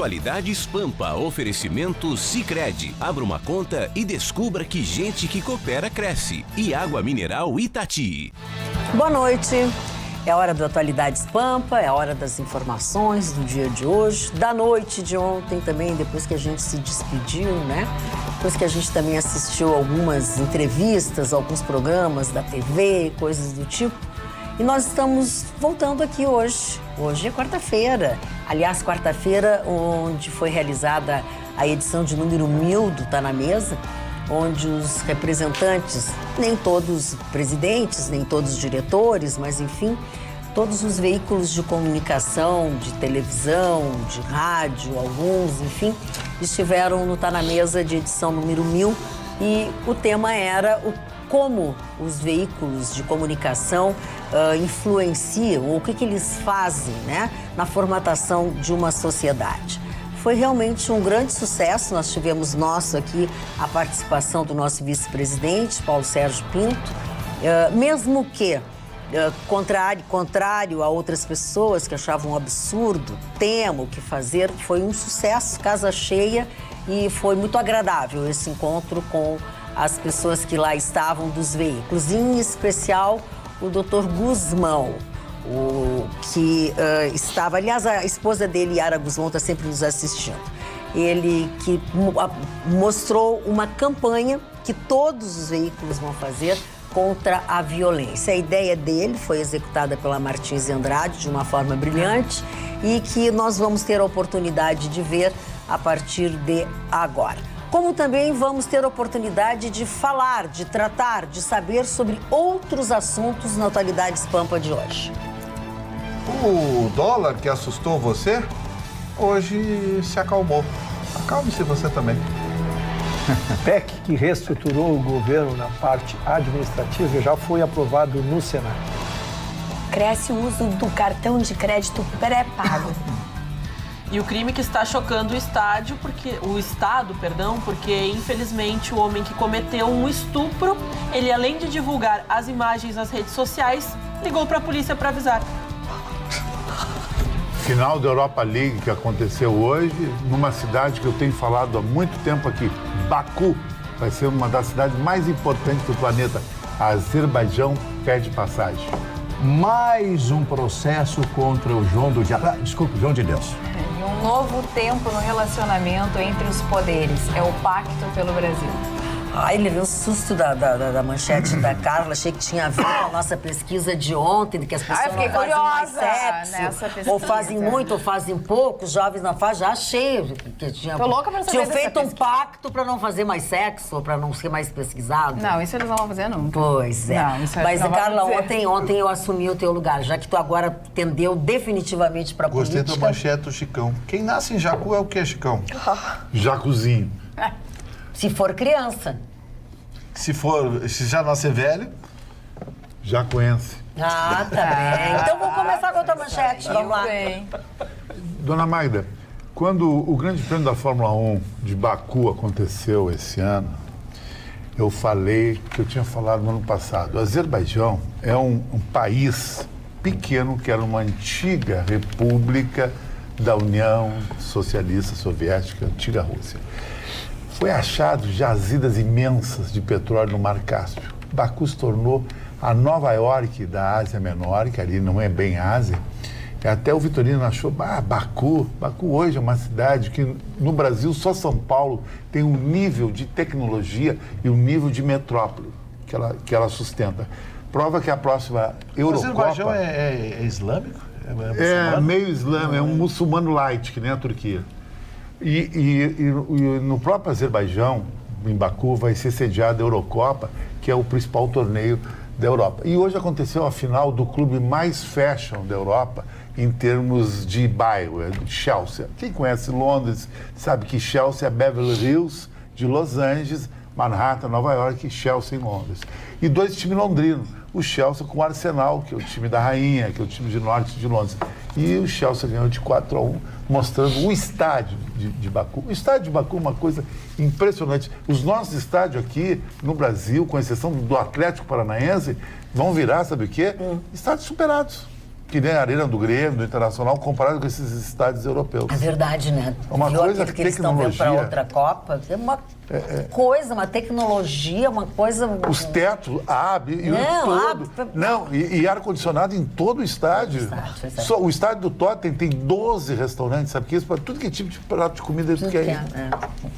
Atualidades Pampa, oferecimento Sicredi. Abra uma conta e descubra que gente que coopera cresce. E água mineral Itati. Boa noite. É a hora do Atualidades Pampa, é a hora das informações do dia de hoje, da noite de ontem também, depois que a gente se despediu, né? Depois que a gente também assistiu algumas entrevistas, alguns programas da TV, coisas do tipo. E nós estamos voltando aqui hoje. Hoje é quarta-feira. Aliás, quarta-feira, onde foi realizada a edição de número 1000 do Tá Na Mesa, onde os representantes, nem todos presidentes, nem todos diretores, mas enfim, todos os veículos de comunicação, de televisão, de rádio, alguns, enfim, estiveram no Tá Na Mesa de edição número 1000 e o tema era como os veículos de comunicação influenciam, ou o que eles fazem, né, na formatação de uma sociedade. Foi realmente um grande sucesso. Nós tivemos aqui a participação do nosso vice-presidente, Paulo Sérgio Pinto, mesmo que, contrário a outras pessoas que achavam um absurdo, tema o que fazer, foi um sucesso, casa cheia, e foi muito agradável esse encontro com as pessoas que lá estavam dos veículos, em especial o Dr. Guzmão, que estava, aliás, a esposa dele, Yara Guzmão, está sempre nos assistindo. Ele que mostrou uma campanha que todos os veículos vão fazer contra a violência. A ideia dele foi executada pela Martins Andrade de uma forma brilhante e que nós vamos ter a oportunidade de ver a partir de agora. Como também vamos ter a oportunidade de falar, de tratar, de saber sobre outros assuntos na Atualidades Pampa de hoje. O dólar que assustou você, hoje se acalmou. Acalme-se você também. PEC que reestruturou o governo na parte administrativa já foi aprovado no Senado. Cresce o uso do cartão de crédito pré-pago. E o crime que está chocando o Estado, porque infelizmente o homem que cometeu um estupro, ele além de divulgar as imagens nas redes sociais, ligou para a polícia para avisar. Final da Europa League que aconteceu hoje, numa cidade que eu tenho falado há muito tempo aqui, Baku, vai ser uma das cidades mais importantes do planeta. A Azerbaijão pede passagem. Mais um processo contra o João de Deus. E um novo tempo no relacionamento entre os poderes. É o Pacto pelo Brasil. Ai, levei um susto da manchete da Carla. Achei que tinha a ver com a nossa pesquisa de ontem, de que as pessoas não fazem mais sexo, ou fazem muito, ou fazem pouco, os jovens não fazem. Já achei que tinha feito um pacto para não fazer mais sexo, ou para não ser mais pesquisado. Não, isso eles não vão fazer nunca. Pois é. Não, isso mas, Carla, ontem eu assumi o teu lugar, já que tu agora tendeu definitivamente para política. Gostei da manchete do Chicão. Quem nasce em Jacu é o quê, Chicão? Jacuzinho. Se for criança. Se já nascer velho, jacuense. Ah, tá bem. Então vamos começar com outra manchete. Vamos lá. Dona Magda, quando o Grande Prêmio da Fórmula 1 de Baku aconteceu esse ano, eu falei que eu tinha falado no ano passado. O Azerbaijão é um país pequeno que era uma antiga república da União Socialista Soviética, antiga Rússia. Foi achado jazidas imensas de petróleo no Mar Cáspio. Baku se tornou a Nova York da Ásia Menor, que ali não é bem Ásia. E até o Vitorino achou, Baku hoje é uma cidade que no Brasil só São Paulo tem um nível de tecnologia e um nível de metrópole que ela sustenta. Prova que a próxima Eurocopa... O Azerbaijão é islâmico? É meio islâmico, é um muçulmano light, que nem a Turquia. E no próprio Azerbaijão, em Baku, vai ser sediada a Eurocopa, que é o principal torneio da Europa. E hoje aconteceu a final do clube mais fashion da Europa, em termos de bairro, Chelsea. Quem conhece Londres sabe que Chelsea é Beverly Hills de Los Angeles, Manhattan, Nova York e Chelsea em Londres. E dois times londrinos, o Chelsea com o Arsenal, que é o time da rainha, que é o time de norte de Londres. E o Chelsea ganhou de 4-1, mostrando o estádio de Baku. O estádio de Baku é uma coisa impressionante. Os nossos estádios aqui no Brasil, com exceção do Atlético Paranaense, vão virar, sabe o quê? Estádios superados. que nem a Arena do Grêmio, do Internacional, comparado com esses estádios europeus. É verdade, né? Uma Viu coisa aquilo que eles estão vendo para outra Copa? É uma coisa, uma tecnologia, uma coisa... Os tetos, e e ar-condicionado em todo o estádio. Só, o estádio do Tottenham tem 12 restaurantes, sabe que isso? Para tudo que é tipo de prato de comida que é.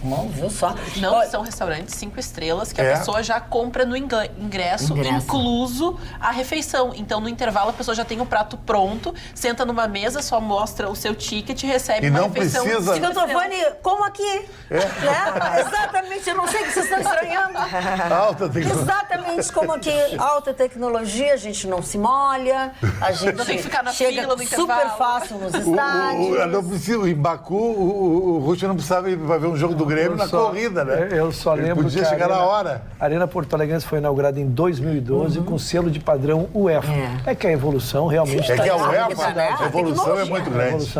Bom, viu só? Não são restaurantes 5 estrelas que a pessoa já compra no ingresso, incluso a refeição. Então, no intervalo, a pessoa já tem o prato pronto, senta numa mesa, só mostra o seu ticket e recebe uma refeição. E não precisa... Giovanni, como aqui? Exatamente, eu não sei o que vocês estão estranhando. Alta tecnologia. Exatamente como aqui, alta tecnologia, a gente não se molha, a gente tem que ficar na chega fila no super intervalo. fácil nos estádios. Não precisa, em Baku, o Russo não precisava ir para ver um jogo do Grêmio na corrida, né? Eu só lembro podia que chegar na hora. A Arena Porto Alegre foi inaugurada em 2012 com selo de padrão UEFA. É que a evolução realmente É que a UEFA, né? a evolução é muito grande.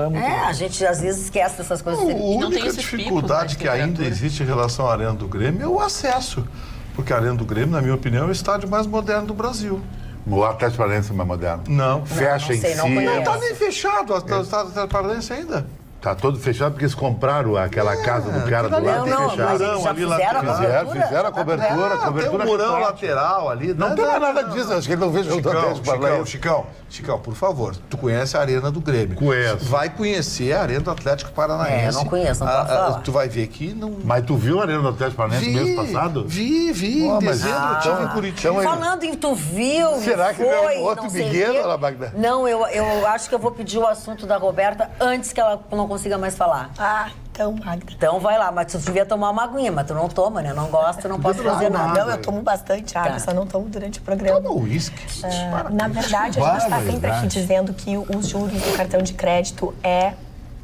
A gente às vezes esquece dessas coisas. A única dificuldade que ainda existe em relação à Arena do Grêmio é o acesso. Porque a Arena do Grêmio, na minha opinião, é o estádio mais moderno do Brasil. O Atlético Paranaense é mais moderno. Não. Fecha em si. Não está nem fechado o Atlético Paranaense ainda. Tá todo fechado porque eles compraram aquela casa do cara do lado e fecharam. Fizeram a cobertura. Tem um murão lateral ali. Não tem mais nada disso, acho que ele não fez o Atlético Paranaense. Chicão, por favor, tu conhece a Arena do Grêmio. Conheço. Vai conhecer a Arena do Atlético Paranaense. Não conheço, não posso falar. Tu vai ver que não... Mas tu viu a Arena do Atlético Paranaense mês passado? Vi. Em dezembro eu estive em Curitiba. Falando em tu viu, será que foi, não outro Miguel, Ana Magda? Não, eu acho que eu vou pedir o assunto da Roberta antes que ela não consiga mais falar. Então, Magda. Então vai lá, mas tu devia tomar uma aguinha, mas tu não toma, né? Não gosta, não pode fazer nada. Não, eu tomo bastante água, só não tomo durante o programa. Toma uísque. Na verdade, a gente está sempre aqui dizendo que os juros do cartão de crédito é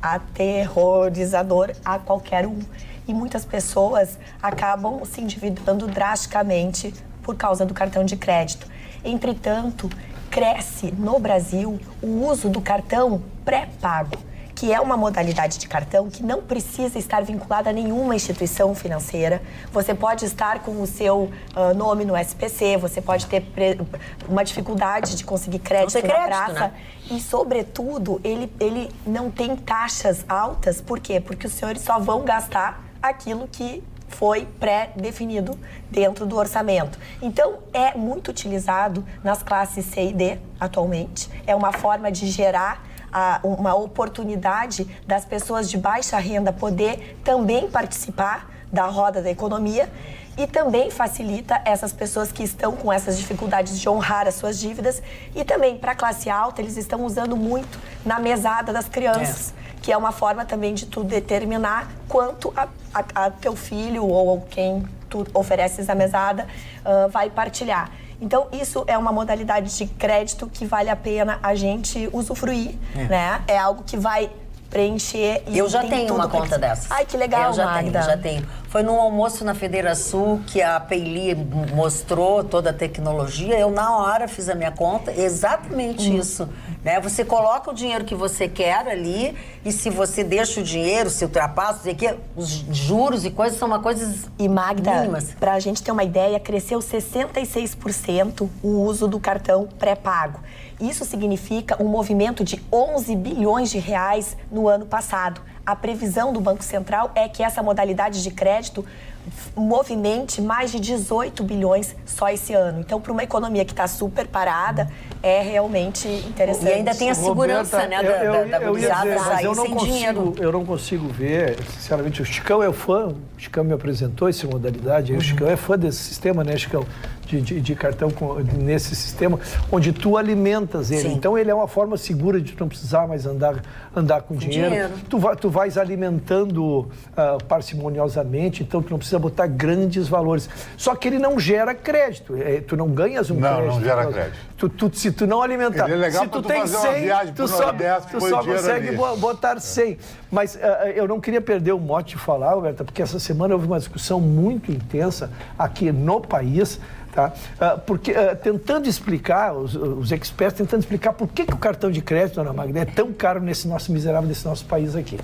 aterrorizador a qualquer um. E muitas pessoas acabam se endividando drasticamente por causa do cartão de crédito. Entretanto, cresce no Brasil o uso do cartão pré-pago, que é uma modalidade de cartão que não precisa estar vinculada a nenhuma instituição financeira. Você pode estar com o seu nome no SPC, você pode ter uma dificuldade de conseguir crédito na praça. Né? E, sobretudo, ele não tem taxas altas. Por quê? Porque os senhores só vão gastar aquilo que foi pré-definido dentro do orçamento. Então, é muito utilizado nas classes C e D atualmente. É uma forma de gerar uma oportunidade das pessoas de baixa renda poder também participar da roda da economia e também facilita essas pessoas que estão com essas dificuldades de honrar as suas dívidas. E também, para a classe alta, eles estão usando muito na mesada das crianças, que é uma forma também de tu determinar quanto a teu filho ou quem tu ofereces a mesada vai partilhar. Então, isso é uma modalidade de crédito que vale a pena a gente usufruir, né? É algo que vai preencher e eu já tenho uma conta dessas. Ai, que legal, Magda. Eu já tenho. Foi num almoço na Federação que a Peili mostrou toda a tecnologia. Eu, na hora, fiz a minha conta. Exatamente isso. Né? Você coloca o dinheiro que você quer ali e se você deixa o dinheiro, se ultrapassa, os juros e coisas são coisas e Magda, mínimas. Para a gente ter uma ideia, cresceu 66% o uso do cartão pré-pago. Isso significa um movimento de 11 bilhões de reais no ano passado. A previsão do Banco Central é que essa modalidade de crédito movimente mais de 18 bilhões só esse ano. Então, para uma economia que está super parada, é realmente interessante. E ainda tem a segurança, Roberta, da gurizada sair sem dinheiro. Eu não consigo ver, sinceramente, o Chicão é fã, o Chicão me apresentou essa modalidade, o Chicão é fã desse sistema, né, Chicão? De cartão nesse sistema, onde tu alimentas ele. Sim. Então, ele é uma forma segura de tu não precisar mais andar com dinheiro. Tu vais alimentando parcimoniosamente, então tu não precisa botar grandes valores. Só que ele não gera crédito. Tu não ganhas um crédito. Não gera crédito. Se tu não alimentar... Ele é legal se tu tu tem fazer 100, uma viagem tu só consegue botar 100. Mas eu não queria perder o mote de falar, Roberta, porque essa semana houve uma discussão muito intensa aqui no país, tá? Porque tentando explicar, os experts tentando explicar por que o cartão de crédito, Ana Magda, é tão caro nesse nosso miserável, desse nosso país aqui.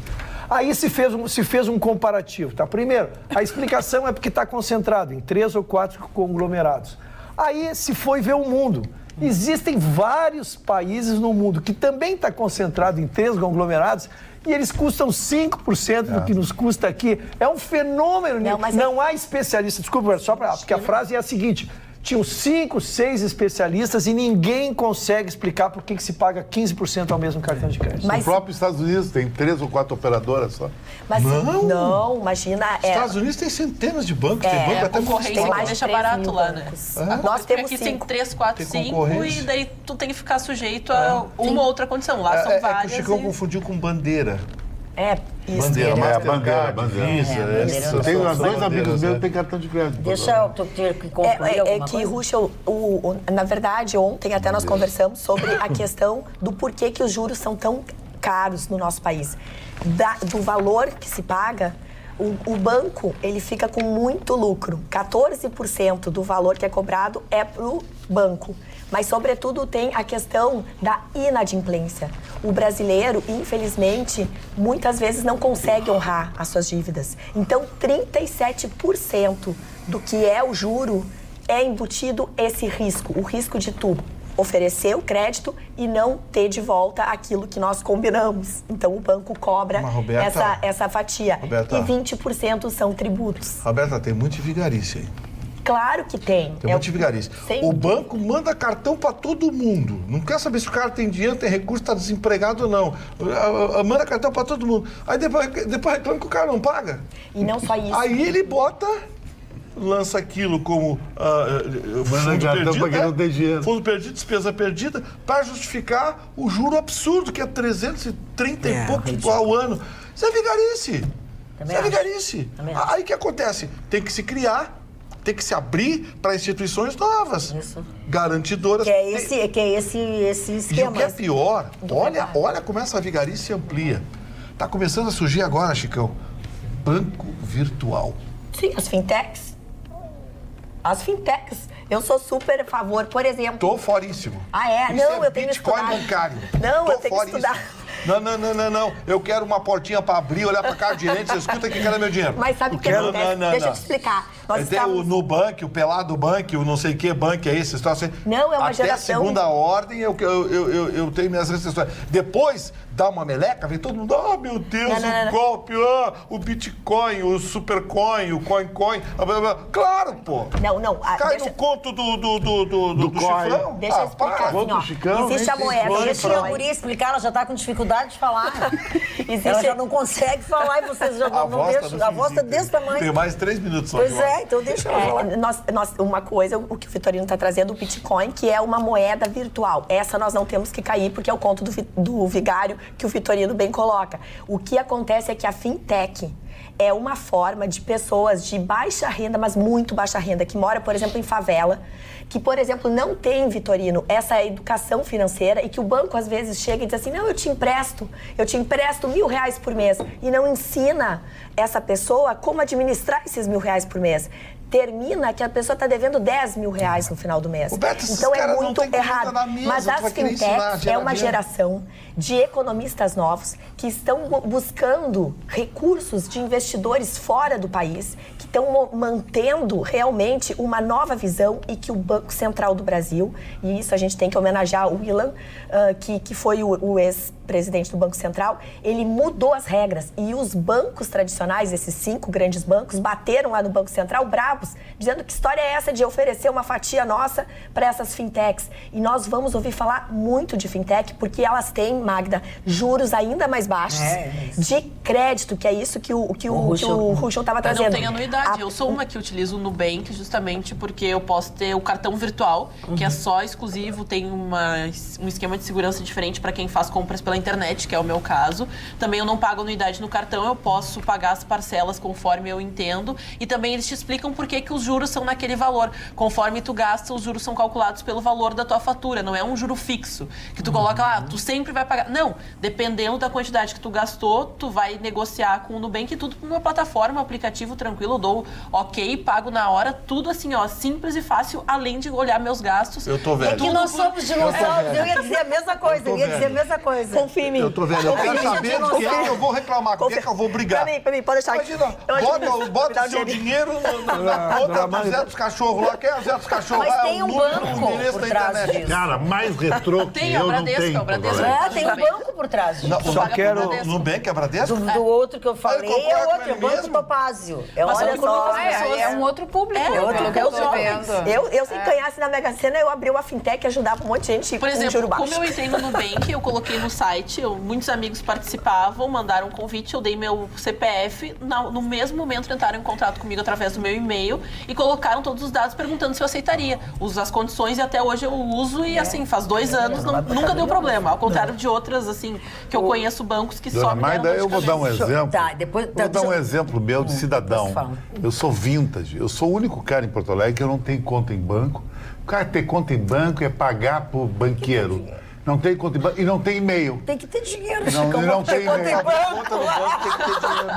Aí se fez um comparativo, tá? Primeiro, a explicação é porque está concentrado em 3 ou 4 conglomerados. Aí se foi ver o mundo. Existem vários países no mundo que também está concentrado em 3 conglomerados e eles custam 5% do que nos custa aqui. É um fenômeno. Não há especialista. Desculpa, porque a frase é a seguinte. Tinham 5, 6 especialistas e ninguém consegue explicar por que se paga 15% ao mesmo cartão de crédito. Mas... No próprio Estados Unidos tem 3 ou 4 operadoras só. Mas não, imagina... Estados Unidos tem centenas de bancos, tem banco até concorrência mais deixa barato lá, né? Nós temos aqui 5. tem 3, 4, 5 e daí tu tem que ficar sujeito a uma ou outra condição. Lá são várias. É que o Chicão confundiu com bandeira. Isso. Bandeira, Eu tenho 2 amigos meus que têm cartão de crédito. Deixa eu ter que concluir alguma coisa. Ruschel, na verdade, ontem até nós conversamos sobre a questão do porquê que os juros são tão caros no nosso país. Do valor que se paga, o banco ele fica com muito lucro. 14% do valor que é cobrado é para o banco. Mas, sobretudo, tem a questão da inadimplência. O brasileiro, infelizmente, muitas vezes não consegue honrar as suas dívidas. Então, 37% do que é o juro é embutido esse risco. O risco de tu oferecer o crédito e não ter de volta aquilo que nós combinamos. Então, o banco cobra essa fatia. Roberta, e 20% são tributos. Roberta, tem muito vigarice aí. Claro que tem. Tem muito vigarice. O banco manda cartão para todo mundo. Não quer saber se o cara tem dinheiro, tem recurso, está desempregado ou não. Manda cartão para todo mundo. Aí depois reclama que o cara não paga. E não só isso. Aí ele lança aquilo como fundo perdido, despesa perdida, para justificar o juro absurdo, que é 330 e poucos ao ano. Isso é vigarice. Isso é vigarice. Aí o que acontece? Tem que se criar, tem que se abrir para instituições novas, garantidoras. Que é esse esquema. E o que é pior, olha como essa vigarice se amplia. Está começando a surgir agora, Chicão, banco virtual. Sim, as fintechs. Eu sou super a favor, por exemplo... Tô foríssimo. Eu tenho que estudar. Bitcoin bancário. Eu tenho que estudar. Não. Eu quero uma portinha para abrir, olhar para cá direito, você escuta que cadê meu dinheiro? Mas sabe o que acontece? Deixa eu te explicar. O Nubank, o Pelado Bank, o não sei que bank é esse, situação. Não, é uma geração... Até segunda ordem eu tenho minhas restrições. Depois dá uma meleca, vem todo mundo, meu Deus, o golpe, o Bitcoin, o Supercoin, o Coin. Claro, pô. Não. Cai no conto do chifrão. Deixa eu explicar assim, existe a moeda. Deixa a guria explicar, ela já está com dificuldade de falar. Ela já não consegue falar e vocês já não deixam. A voz está desse tamanho. Tem mais 3 minutos só. Pois é, então deixa eu falar. Uma coisa, o que o Vitorino está trazendo, o Bitcoin, que é uma moeda virtual. Essa nós não temos que cair, porque é o conto do vigário que o Vitorino bem coloca. O que acontece é que a fintech é uma forma de pessoas de baixa renda, mas muito baixa renda, que mora, por exemplo, em favela, que, por exemplo, não tem, Vitorino, essa educação financeira e que o banco, às vezes, chega e diz assim, não, eu te empresto R$1.000 por mês e não ensina essa pessoa como administrar esses R$1.000 por mês. Termina que a pessoa está devendo R$10.000 no final do mês. Então é muito errado. Mas as fintechs é uma geração de economistas novos que estão buscando recursos de investidores fora do país, que estão mantendo realmente uma nova visão e que o Banco Central do Brasil, e isso a gente tem que homenagear o Ilan, que foi o ex-presidente do Banco Central, ele mudou as regras e os bancos tradicionais, esses 5 grandes bancos, bateram lá no Banco Central bravos, dizendo que história é essa de oferecer uma fatia nossa para essas fintechs. E nós vamos ouvir falar muito de fintech, porque elas têm, Magda, juros ainda mais baixos de crédito, que é isso que o Ruschel estava trazendo. Eu não tenho anuidade. Eu sou uma que utilizo o Nubank justamente porque eu posso ter o cartão virtual, que é só exclusivo, tem um esquema de segurança diferente para quem faz compras pela internet, que é o meu caso. Também eu não pago anuidade no cartão, eu posso pagar as parcelas conforme eu entendo. E também eles te explicam por que os juros são naquele valor. Conforme tu gasta, os juros são calculados pelo valor da tua fatura. Não é um juro fixo, que tu coloca lá, tu sempre vai pagar. Não, dependendo da quantidade que tu gastou, tu vai negociar com o Nubank, tudo por uma plataforma, um aplicativo tranquilo, eu dou ok, pago na hora, tudo assim, simples e fácil, além de olhar meus gastos. Eu tô vendo. É que nós somos dinossauros, eu ia dizer a mesma coisa, Confia em mim. Eu tô vendo, eu quero saber do que é que eu vou reclamar, com o que é que eu vou brigar. Pra mim, pode deixar. Imagina, bota o seu dinheiro Outra do Zé dos Cachorros lá. Quem é o Zé dos Cachorros? Mas tem um banco por trás disso. Cara, mais retrô que Tem, eu o não Bradesco, tenho. é o Bradesco. Tem um banco por trás disso. Não, Só quero... Nubank é Bradesco? Do outro que eu falei Olha, é concorda outro, é o com ele Banco mesmo? Topázio. Olha só, É um outro público, outro pelo que eu tô jovens. vendo. Eu se ganhasse na Mega Sena, eu abri uma fintech e ajudava um monte de gente Por com exemplo, juro baixo. como eu entrei no Nubank, eu coloquei no site, muitos amigos participavam, mandaram um convite, eu dei meu CPF, no mesmo momento entraram em contato comigo através do meu e-mail e colocaram todos os dados perguntando se eu aceitaria. Uso as condições e até hoje eu uso e assim, faz 2 anos, nunca deu problema. Ao contrário de outras, assim, que eu conheço bancos que Dona só me Maida, deram eu vou dar um exemplo. Tá, depois... Vou dar um exemplo meu de cidadão. Eu sou vintage. Eu sou o único cara em Porto Alegre que eu não tenho conta em banco. O cara ter conta em banco é pagar pro banqueiro. Não tem conta em banco e não tem e-mail. Tem que ter dinheiro, Não, Chico. não tem conta em e-mail. banco.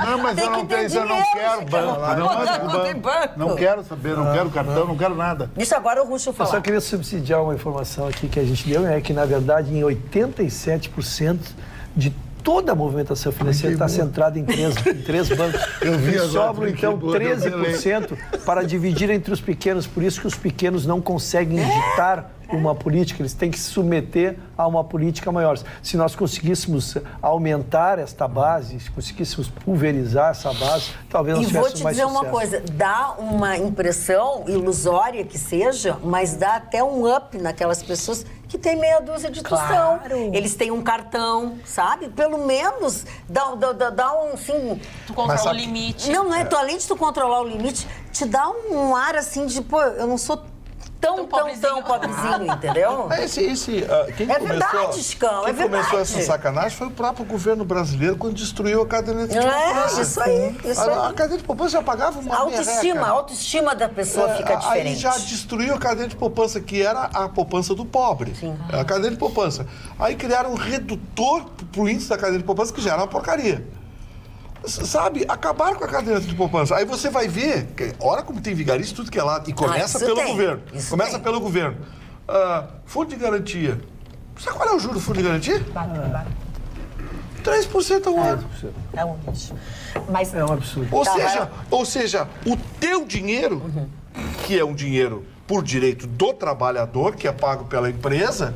Não, mas Tem eu que não ter tenho, eu não dinheiro, quero Chico. banco. Não Conta mando em banco. Não quero saber, não quero cartão, não quero nada. Deixa agora o Ruxo Eu falar. só queria subsidiar uma informação aqui que a gente deu, é que, na verdade, em 87% de toda a movimentação financeira está centrada em três bancos. Eu vi e agora, sobram, então, eu vi 13% para dividir entre os pequenos. Por isso que os pequenos não conseguem ditar uma política, eles têm que se submeter a uma política maior. Se nós conseguíssemos aumentar esta base, se conseguíssemos pulverizar essa base, talvez nós E vou tivéssemos te mais dizer sucesso. uma coisa, dá uma impressão ilusória que seja, mas dá até um up naquelas pessoas que têm meia dúzia de tostão. Eles têm um cartão, sabe? Pelo menos dá um, assim... Tu controla o limite. Não é, além de tu controlar o limite, te dá um ar assim de, pô, eu não sou tão pobrezinho, entendeu? Quem É começou, verdade, Chicão, quem é verdade. começou essa sacanagem foi o próprio governo brasileiro quando destruiu a caderneta de poupança. Isso aí. A caderneta de poupança já pagava uma A autoestima da pessoa fica diferente. Aí já destruiu a caderneta de poupança, que era a poupança do pobre. Sim. A caderneta de poupança. Aí criaram um redutor pro índice da caderneta de poupança, que já era uma porcaria. Sabe, acabaram com a caderneta de poupança. Aí você vai ver, olha como tem vigarista tudo que é lá, e começa pelo governo. Começa pelo governo. Fundo de garantia. Sabe qual é o juro do fundo de garantia? 3% ao ano. É um lixo. Mas É um absurdo. Ou seja, o teu dinheiro, que é um dinheiro por direito do trabalhador, que é pago pela empresa,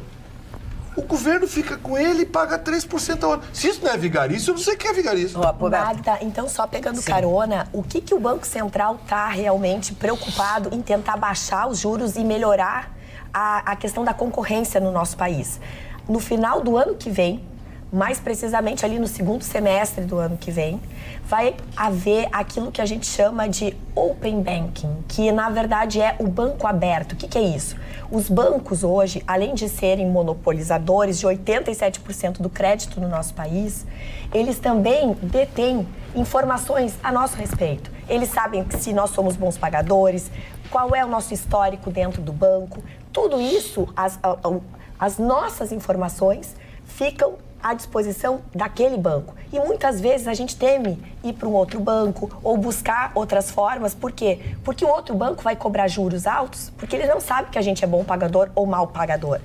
o governo fica com ele e paga 3% ao ano. Se isso não é vigarista, eu não sei o que é vigarista. Magda, então só pegando carona, o que o Banco Central está realmente preocupado em tentar baixar os juros e melhorar a questão da concorrência no nosso país? No final do ano que vem, mais precisamente ali no segundo semestre do ano que vem, vai haver aquilo que a gente chama de Open Banking, que na verdade é o banco aberto. O que é isso? Os bancos hoje, além de serem monopolizadores de 87% do crédito no nosso país, eles também detêm informações a nosso respeito. Eles sabem se nós somos bons pagadores, qual é o nosso histórico dentro do banco. Tudo isso, as nossas informações ficam à disposição daquele banco. E muitas vezes a gente teme ir para um outro banco ou buscar outras formas. Por quê? Porque o outro banco vai cobrar juros altos, porque ele não sabe que a gente é bom pagador ou mau pagador.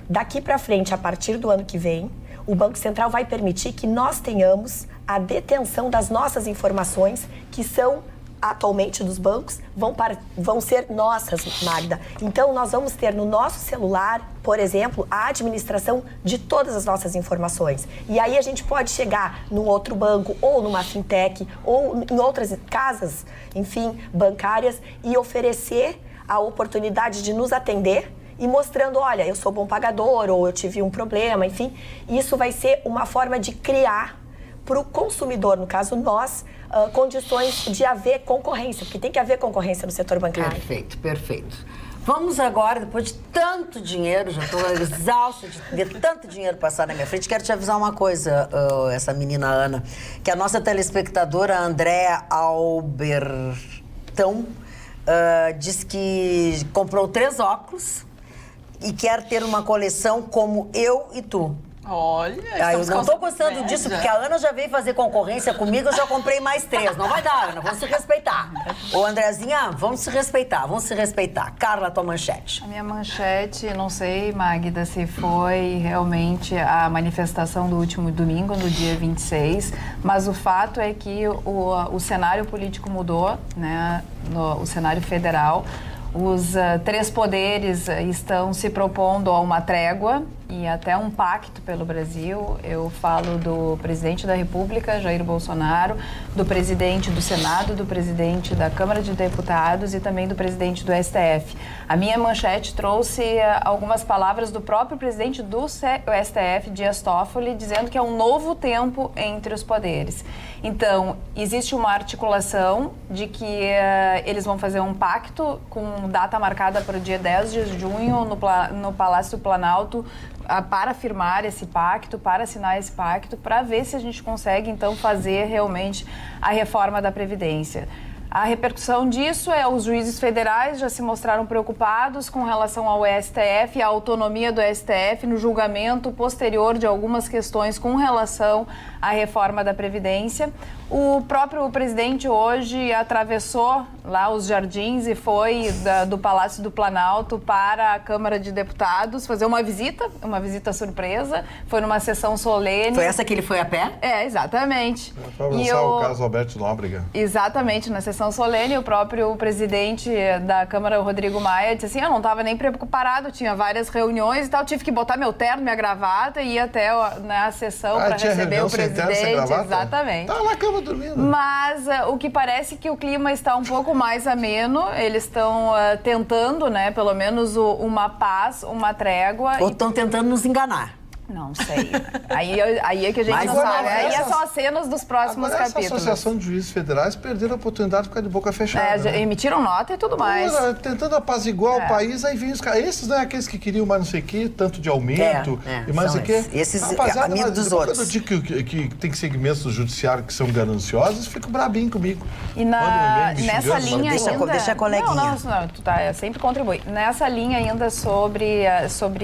Daqui para frente, a partir do ano que vem, o Banco Central vai permitir que nós tenhamos a detenção das nossas informações, que são atualmente dos bancos, vão ser nossas, Magda. Então, nós vamos ter no nosso celular, por exemplo, a administração de todas as nossas informações. E aí a gente pode chegar num outro banco, ou numa fintech, ou em outras casas, enfim, bancárias, e oferecer a oportunidade de nos atender e mostrando, olha, eu sou bom pagador, ou eu tive um problema, enfim. Isso vai ser uma forma de criar para o consumidor, no caso nós, condições de haver concorrência, porque tem que haver concorrência no setor bancário. Perfeito, perfeito. Vamos agora, depois de tanto dinheiro, já estou exausta de ver tanto dinheiro passar na minha frente, quero te avisar uma coisa, essa menina Ana, que a nossa telespectadora Andréa Albertão diz que comprou 3 óculos e quer ter uma coleção como eu e tu. Olha, eu não tô gostando disso, porque a Ana já veio fazer concorrência comigo, eu já comprei mais 3. Não vai dar, Ana, vamos se respeitar. Ô, Andrezinha, vamos se respeitar. Carla, tua manchete. A minha manchete, não sei, Magda, se foi realmente a manifestação do último domingo, no dia 26, mas o fato é que o cenário político mudou, né, o cenário federal. Os 3 poderes estão se propondo a uma trégua e até um pacto pelo Brasil. Eu falo do presidente da República, Jair Bolsonaro, do presidente do Senado, do presidente da Câmara de Deputados e também do presidente do STF. A minha manchete trouxe algumas palavras do próprio presidente do STF, Dias Toffoli, dizendo que é um novo tempo entre os poderes. Então, existe uma articulação de que eles vão fazer um pacto com data marcada para o dia 10 de junho no Palácio do Planalto, para firmar esse pacto, para assinar esse pacto, para ver se a gente consegue, então, fazer realmente a reforma da Previdência. A repercussão disso é os juízes federais já se mostraram preocupados com relação ao STF, a autonomia do STF no julgamento posterior de algumas questões com relação à reforma da Previdência. O próprio presidente hoje atravessou lá os jardins e foi do Palácio do Planalto para a Câmara de Deputados fazer uma visita surpresa. Foi numa sessão solene. Foi essa que ele foi a pé? É, exatamente. Para avançar o caso Alberto Nóbrega. Exatamente, na sessão solene, o próprio presidente da Câmara, o Rodrigo Maia, disse assim, eu não estava nem preparado, tinha várias reuniões e tal, tive que botar meu terno, minha gravata e ir até a sessão para receber o presidente. Exatamente. Tá na cama dormindo. Mas o que parece que o clima está um pouco mais ameno, eles estão tentando, né, pelo menos uma paz, uma trégua. Ou estão tentando nos enganar. Não sei. Aí é que a gente não sabe. Aí é só cenas dos próximos capítulos. Essa Associação de Juízes Federais perderam a oportunidade de ficar de boca fechada. Emitiram nota e tudo mais. Tentando apaziguar o país, aí vem os caras. Esses, né, aqueles que queriam mais não sei o quê, tanto de aumento e mais o quê. Esses amigos dos outros. Quando eu digo que tem segmentos do judiciário que são gananciosos, fico brabinho comigo. E nessa linha ainda... Deixa a coleguinha. Não, tu sempre contribui. Nessa linha ainda sobre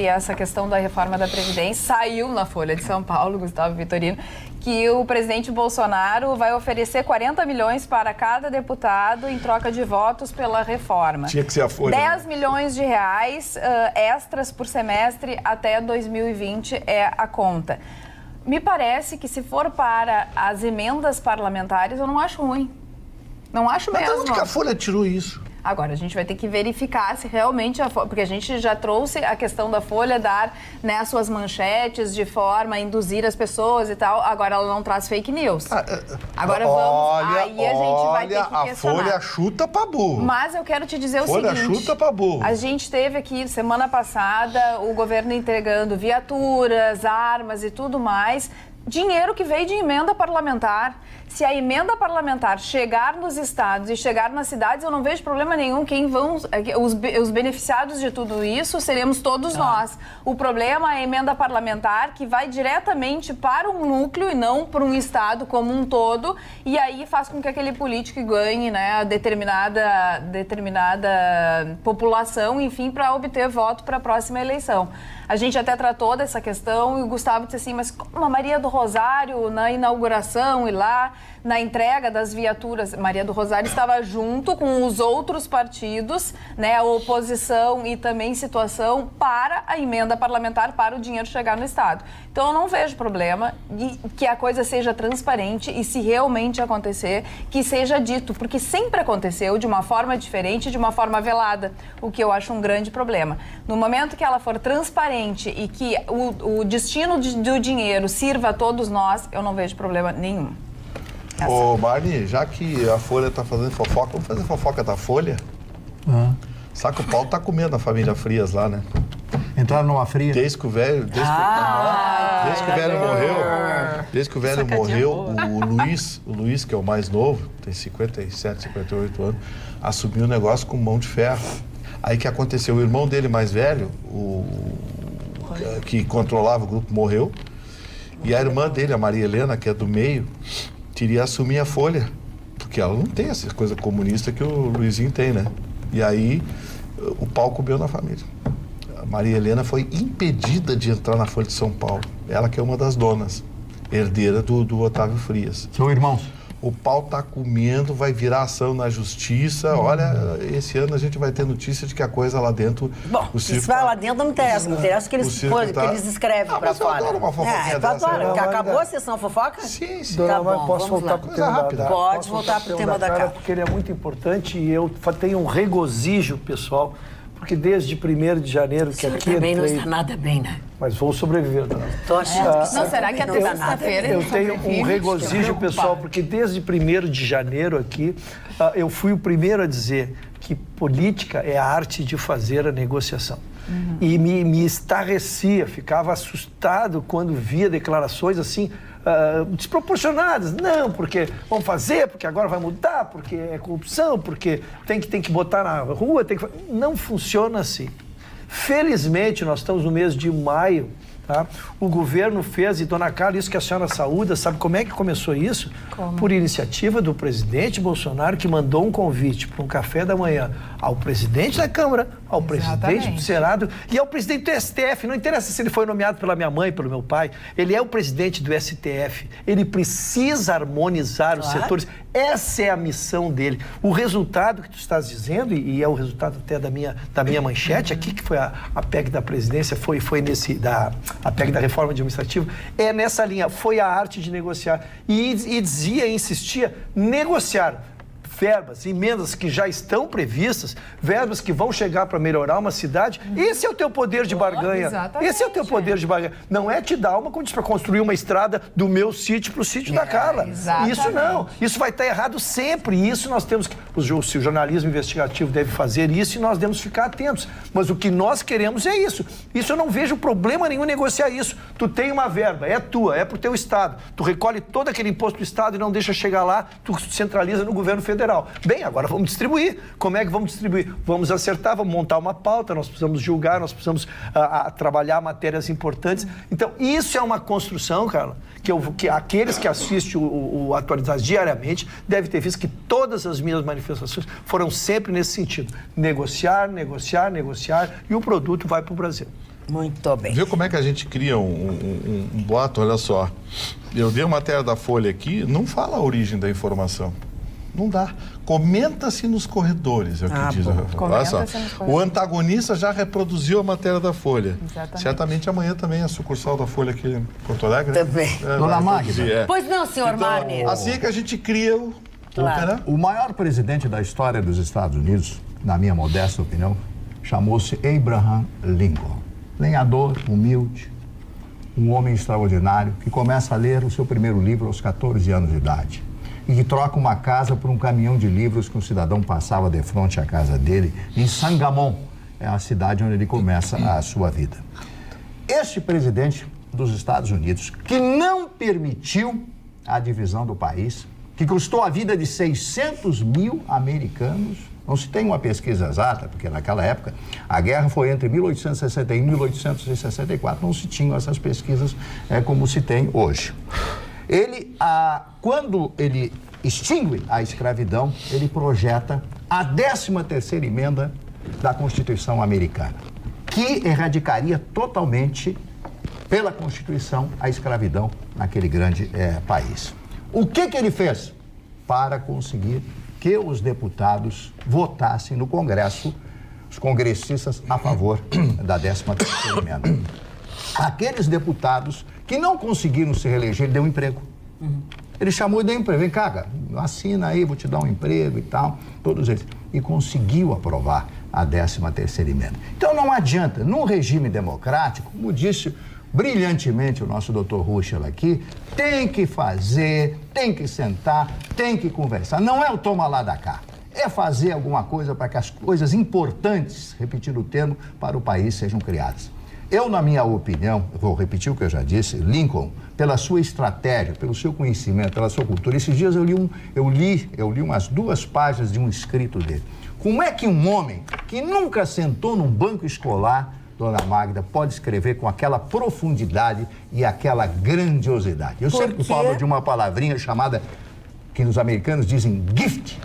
essa questão da reforma da Previdência, saiu na Folha de São Paulo, Gustavo Vitorino, que o presidente Bolsonaro vai oferecer 40 milhões para cada deputado em troca de votos pela reforma. Tinha que ser a Folha. 10 milhões de reais extras por semestre até 2020 é a conta. Me parece que se for para as emendas parlamentares, eu não acho ruim. Não acho mesmo. Mas onde que a Folha tirou isso? Agora, a gente vai ter que verificar se realmente porque a gente já trouxe a questão da Folha dar, né, as suas manchetes de forma a induzir as pessoas e tal. Agora ela não traz fake news. Agora aí a gente vai ter que questionar. A Folha chuta pra burro. Mas eu quero te dizer o seguinte. Folha chuta pra burro. A gente teve aqui, semana passada, o governo entregando viaturas, armas e tudo mais. Dinheiro que veio de emenda parlamentar. Se a emenda parlamentar chegar nos estados e chegar nas cidades, eu não vejo problema nenhum. Os beneficiados de tudo isso seremos todos nós. O problema é a emenda parlamentar que vai diretamente para um núcleo e não para um estado como um todo. E aí faz com que aquele político ganhe, né, a determinada população, enfim, para obter voto para a próxima eleição. A gente até tratou dessa questão e o Gustavo disse assim, mas como a Maria do Rosário, na inauguração e lá, na entrega das viaturas, Maria do Rosário estava junto com os outros partidos, né, a oposição e também situação para a emenda parlamentar, para o dinheiro chegar no Estado. Então, eu não vejo problema de que a coisa seja transparente e, se realmente acontecer, que seja dito, porque sempre aconteceu de uma forma diferente, de uma forma velada, o que eu acho um grande problema. No momento que ela for transparente e que o destino do dinheiro sirva a todos nós, eu não vejo problema nenhum. Ô, Marli, já que a Folha tá fazendo fofoca, vamos fazer fofoca da Folha? Sabe que o Paulo tá comendo a família Frias lá, né? Entraram numa fria? Desde que o velho morreu, o Luiz, que é o mais novo, tem 57, 58 anos, assumiu o negócio com mão de ferro. Aí que aconteceu? O irmão dele mais velho, que controlava o grupo, morreu. E a irmã dele, a Maria Helena, que é do meio, queria assumir a Folha, porque ela não tem essa coisa comunista que o Luizinho tem, né? E aí o pau comeu na família. Maria Helena foi impedida de entrar na Folha de São Paulo. Ela que é uma das donas, herdeira do Otávio Frias. São irmãos. O pau tá comendo, vai virar ação na justiça. Olha, esse ano a gente vai ter notícia de que a coisa lá dentro... Bom, se vai lá dentro não interessa. Não interessa que eles escrevem pra fora. Eu adoro uma fofoquinha dessa. Adoro. Acabou a sessão fofoca? Sim. Tá bom, posso voltar para o tema da cara? Pode voltar para o tema da cara. Porque ele é muito importante e eu tenho um regozijo, pessoal, porque desde 1º de janeiro que aqui também entrei... não está nada bem, né? Mas vou sobreviver, dona. Tô achando que não, será que até sexta-feira Eu tenho um regozijo, pessoal, porque desde 1º de janeiro aqui, eu fui o primeiro a dizer que política é a arte de fazer a negociação. E me estarrecia, ficava assustado quando via declarações assim, desproporcionadas. Não, porque vão fazer, porque agora vai mudar, porque é corrupção, porque tem que botar na rua, não funciona assim. Felizmente, nós estamos no mês de maio, tá? O governo fez, e dona Carla, isso que a senhora saúda, sabe como é que começou isso? Como? Por iniciativa do presidente Bolsonaro, que mandou um convite para um café da manhã ao presidente da Câmara, ao presidente do Senado e ao presidente do STF. Não interessa se ele foi nomeado pela minha mãe, pelo meu pai, ele é o presidente do STF. Ele precisa harmonizar os setores. Essa é a missão dele. O resultado que tu estás dizendo, e é o resultado até da minha manchete aqui, que foi a PEC da presidência, foi a PEC da reforma administrativa, é nessa linha, foi a arte de negociar. E dizia, insistia, negociar verbas, emendas que já estão previstas, verbas que vão chegar para melhorar uma cidade. Esse é o teu poder de barganha. Exatamente. Esse é o teu poder de barganha. Não é te dar uma condição para construir uma estrada do meu sítio para o sítio da Carla. Exatamente. Isso não. Isso vai estar errado sempre. Isso nós temos que... O jornalismo investigativo deve fazer isso e nós devemos ficar atentos. Mas o que nós queremos é isso. Isso eu não vejo problema nenhum em negociar isso. Tu tem uma verba, é tua, é pro teu estado. Tu recolhe todo aquele imposto do estado e não deixa chegar lá, tu centraliza no governo federal. Bem, agora vamos distribuir. Como é que vamos distribuir? Vamos acertar, vamos montar uma pauta, nós precisamos julgar, nós precisamos trabalhar matérias importantes. Então, isso é uma construção, Carla, que aqueles que assistem o Atualidades diariamente devem ter visto que todas as minhas manifestações foram sempre nesse sentido. Negociar, negociar, negociar, e o produto vai para o Brasil. Muito bem. Viu como é que a gente cria um boato? Olha só, eu dei uma matéria da Folha aqui, não fala a origem da informação. Não dá. Comenta-se nos corredores, é o que diz. Olha só. O antagonista já reproduziu a matéria da Folha. Exatamente. Certamente amanhã também a sucursal da Folha aqui em Porto Alegre. Também. Dona Magda. Pois não, senhor Então, Marne. assim é que a gente cria o... Claro. O maior presidente da história dos Estados Unidos, na minha modesta opinião, chamou-se Abraham Lincoln. Lenhador, humilde, um homem extraordinário que começa a ler o seu primeiro livro aos 14 anos de idade. E que troca uma casa por um caminhão de livros que um cidadão passava de frente à casa dele, em Sangamon, é a cidade onde ele começa a sua vida. Este presidente dos Estados Unidos, que não permitiu a divisão do país, que custou a vida de 600 mil americanos, não se tem uma pesquisa exata, porque naquela época a guerra foi entre 1861 e 1864, não se tinham essas pesquisas como se tem hoje. Ele, quando ele extingue a escravidão, ele projeta a 13ª emenda da Constituição americana, que erradicaria totalmente, pela Constituição, a escravidão naquele grande país. O que ele fez para conseguir que os deputados votassem no Congresso, os congressistas, a favor da 13ª emenda? Aqueles deputados que não conseguiram se reeleger, ele deu um emprego. Ele chamou e deu um emprego. Vem cá, cara, assina aí, vou te dar um emprego e tal, todos eles. E conseguiu aprovar a 13ª emenda. Então não adianta, num regime democrático, como disse brilhantemente o nosso doutor Ruschel aqui, tem que fazer, tem que sentar, tem que conversar. Não é o toma lá da cá. É fazer alguma coisa para que as coisas importantes, repetindo o termo, para o país sejam criadas. Eu, na minha opinião, vou repetir o que eu já disse, Lincoln, pela sua estratégia, pelo seu conhecimento, pela sua cultura, esses dias eu li umas 2 páginas de um escrito dele. Como é que um homem que nunca sentou num banco escolar, Dona Magda, pode escrever com aquela profundidade e aquela grandiosidade? Eu sempre falo de uma palavrinha chamada, que os americanos dizem gift,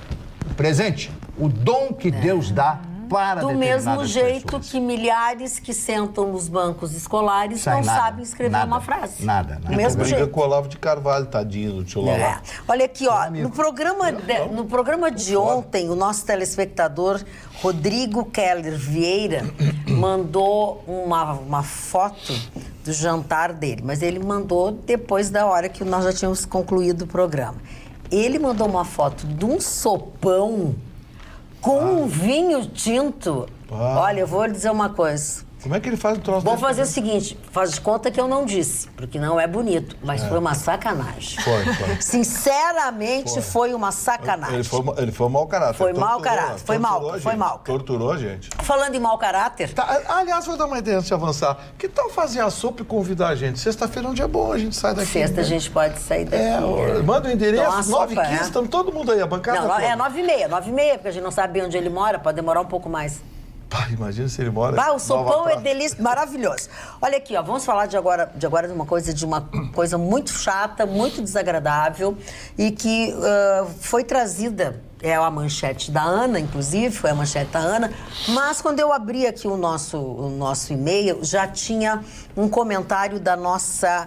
presente, o dom que Deus dá para do mesmo jeito que milhares que sentam nos bancos escolares não sabem escrever uma frase. Nada. Do mesmo jeito. Com o Olavo de Carvalho, tadinho do tio Lala. Olha aqui, ó, no programa de ontem, o nosso telespectador Rodrigo Keller Vieira mandou uma foto do jantar dele, mas ele mandou depois da hora que nós já tínhamos concluído o programa. Ele mandou uma foto de um sopão com um vinho tinto. Olha, eu vou lhe dizer uma coisa. Como é que ele faz o troço? Vou fazer o seguinte, faz de conta que eu não disse, porque não é bonito, mas foi uma sacanagem. Foi. Sinceramente, foi uma sacanagem. Ele foi mau caráter. Foi mau caráter, foi mal. Torturou, gente. Falando em mau caráter... Aliás, vou dar uma ideia antes de avançar. Que tal fazer a sopa e convidar a gente? Sexta-feira é um dia bom, a gente sai daqui. Sexta a gente pode sair daqui. Manda o endereço, 9h15, estamos todo mundo aí, a bancada não, é 9h30, porque a gente não sabe onde ele mora, pode demorar um pouco mais. Imagina se ele mora... o sopão é delícia, maravilhoso. Olha aqui, ó, vamos falar de agora de uma coisa muito chata, muito desagradável e que foi trazida, é a manchete da Ana, inclusive, foi a manchete da Ana, mas quando eu abri aqui o nosso e-mail, já tinha um comentário da nossa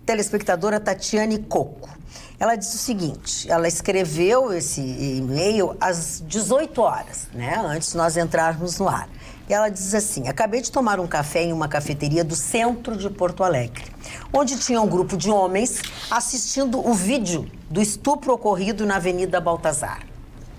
telespectadora Tatiane Coco. Ela diz o seguinte, ela escreveu esse e-mail às 18 horas, né, antes de nós entrarmos no ar. E ela diz assim, acabei de tomar um café em uma cafeteria do centro de Porto Alegre, onde tinha um grupo de homens assistindo o vídeo do estupro ocorrido na Avenida Baltazar.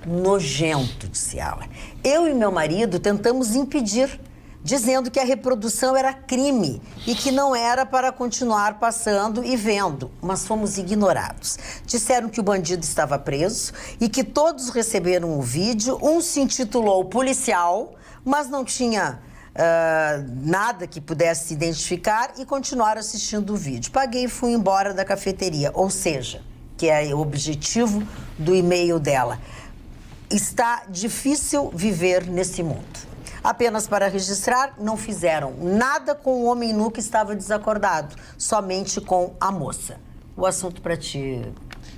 Nojento, disse ela. Eu e meu marido tentamos impedir, dizendo que a reprodução era crime e que não era para continuar passando e vendo, mas fomos ignorados. Disseram que o bandido estava preso e que todos receberam o vídeo. Um se intitulou policial, mas não tinha nada que pudesse se identificar e continuaram assistindo o vídeo. Paguei e fui embora da cafeteria, ou seja, que é o objetivo do e-mail dela. Está difícil viver nesse mundo. Apenas para registrar, não fizeram nada com o homem nu que estava desacordado, somente com a moça. O assunto para ti...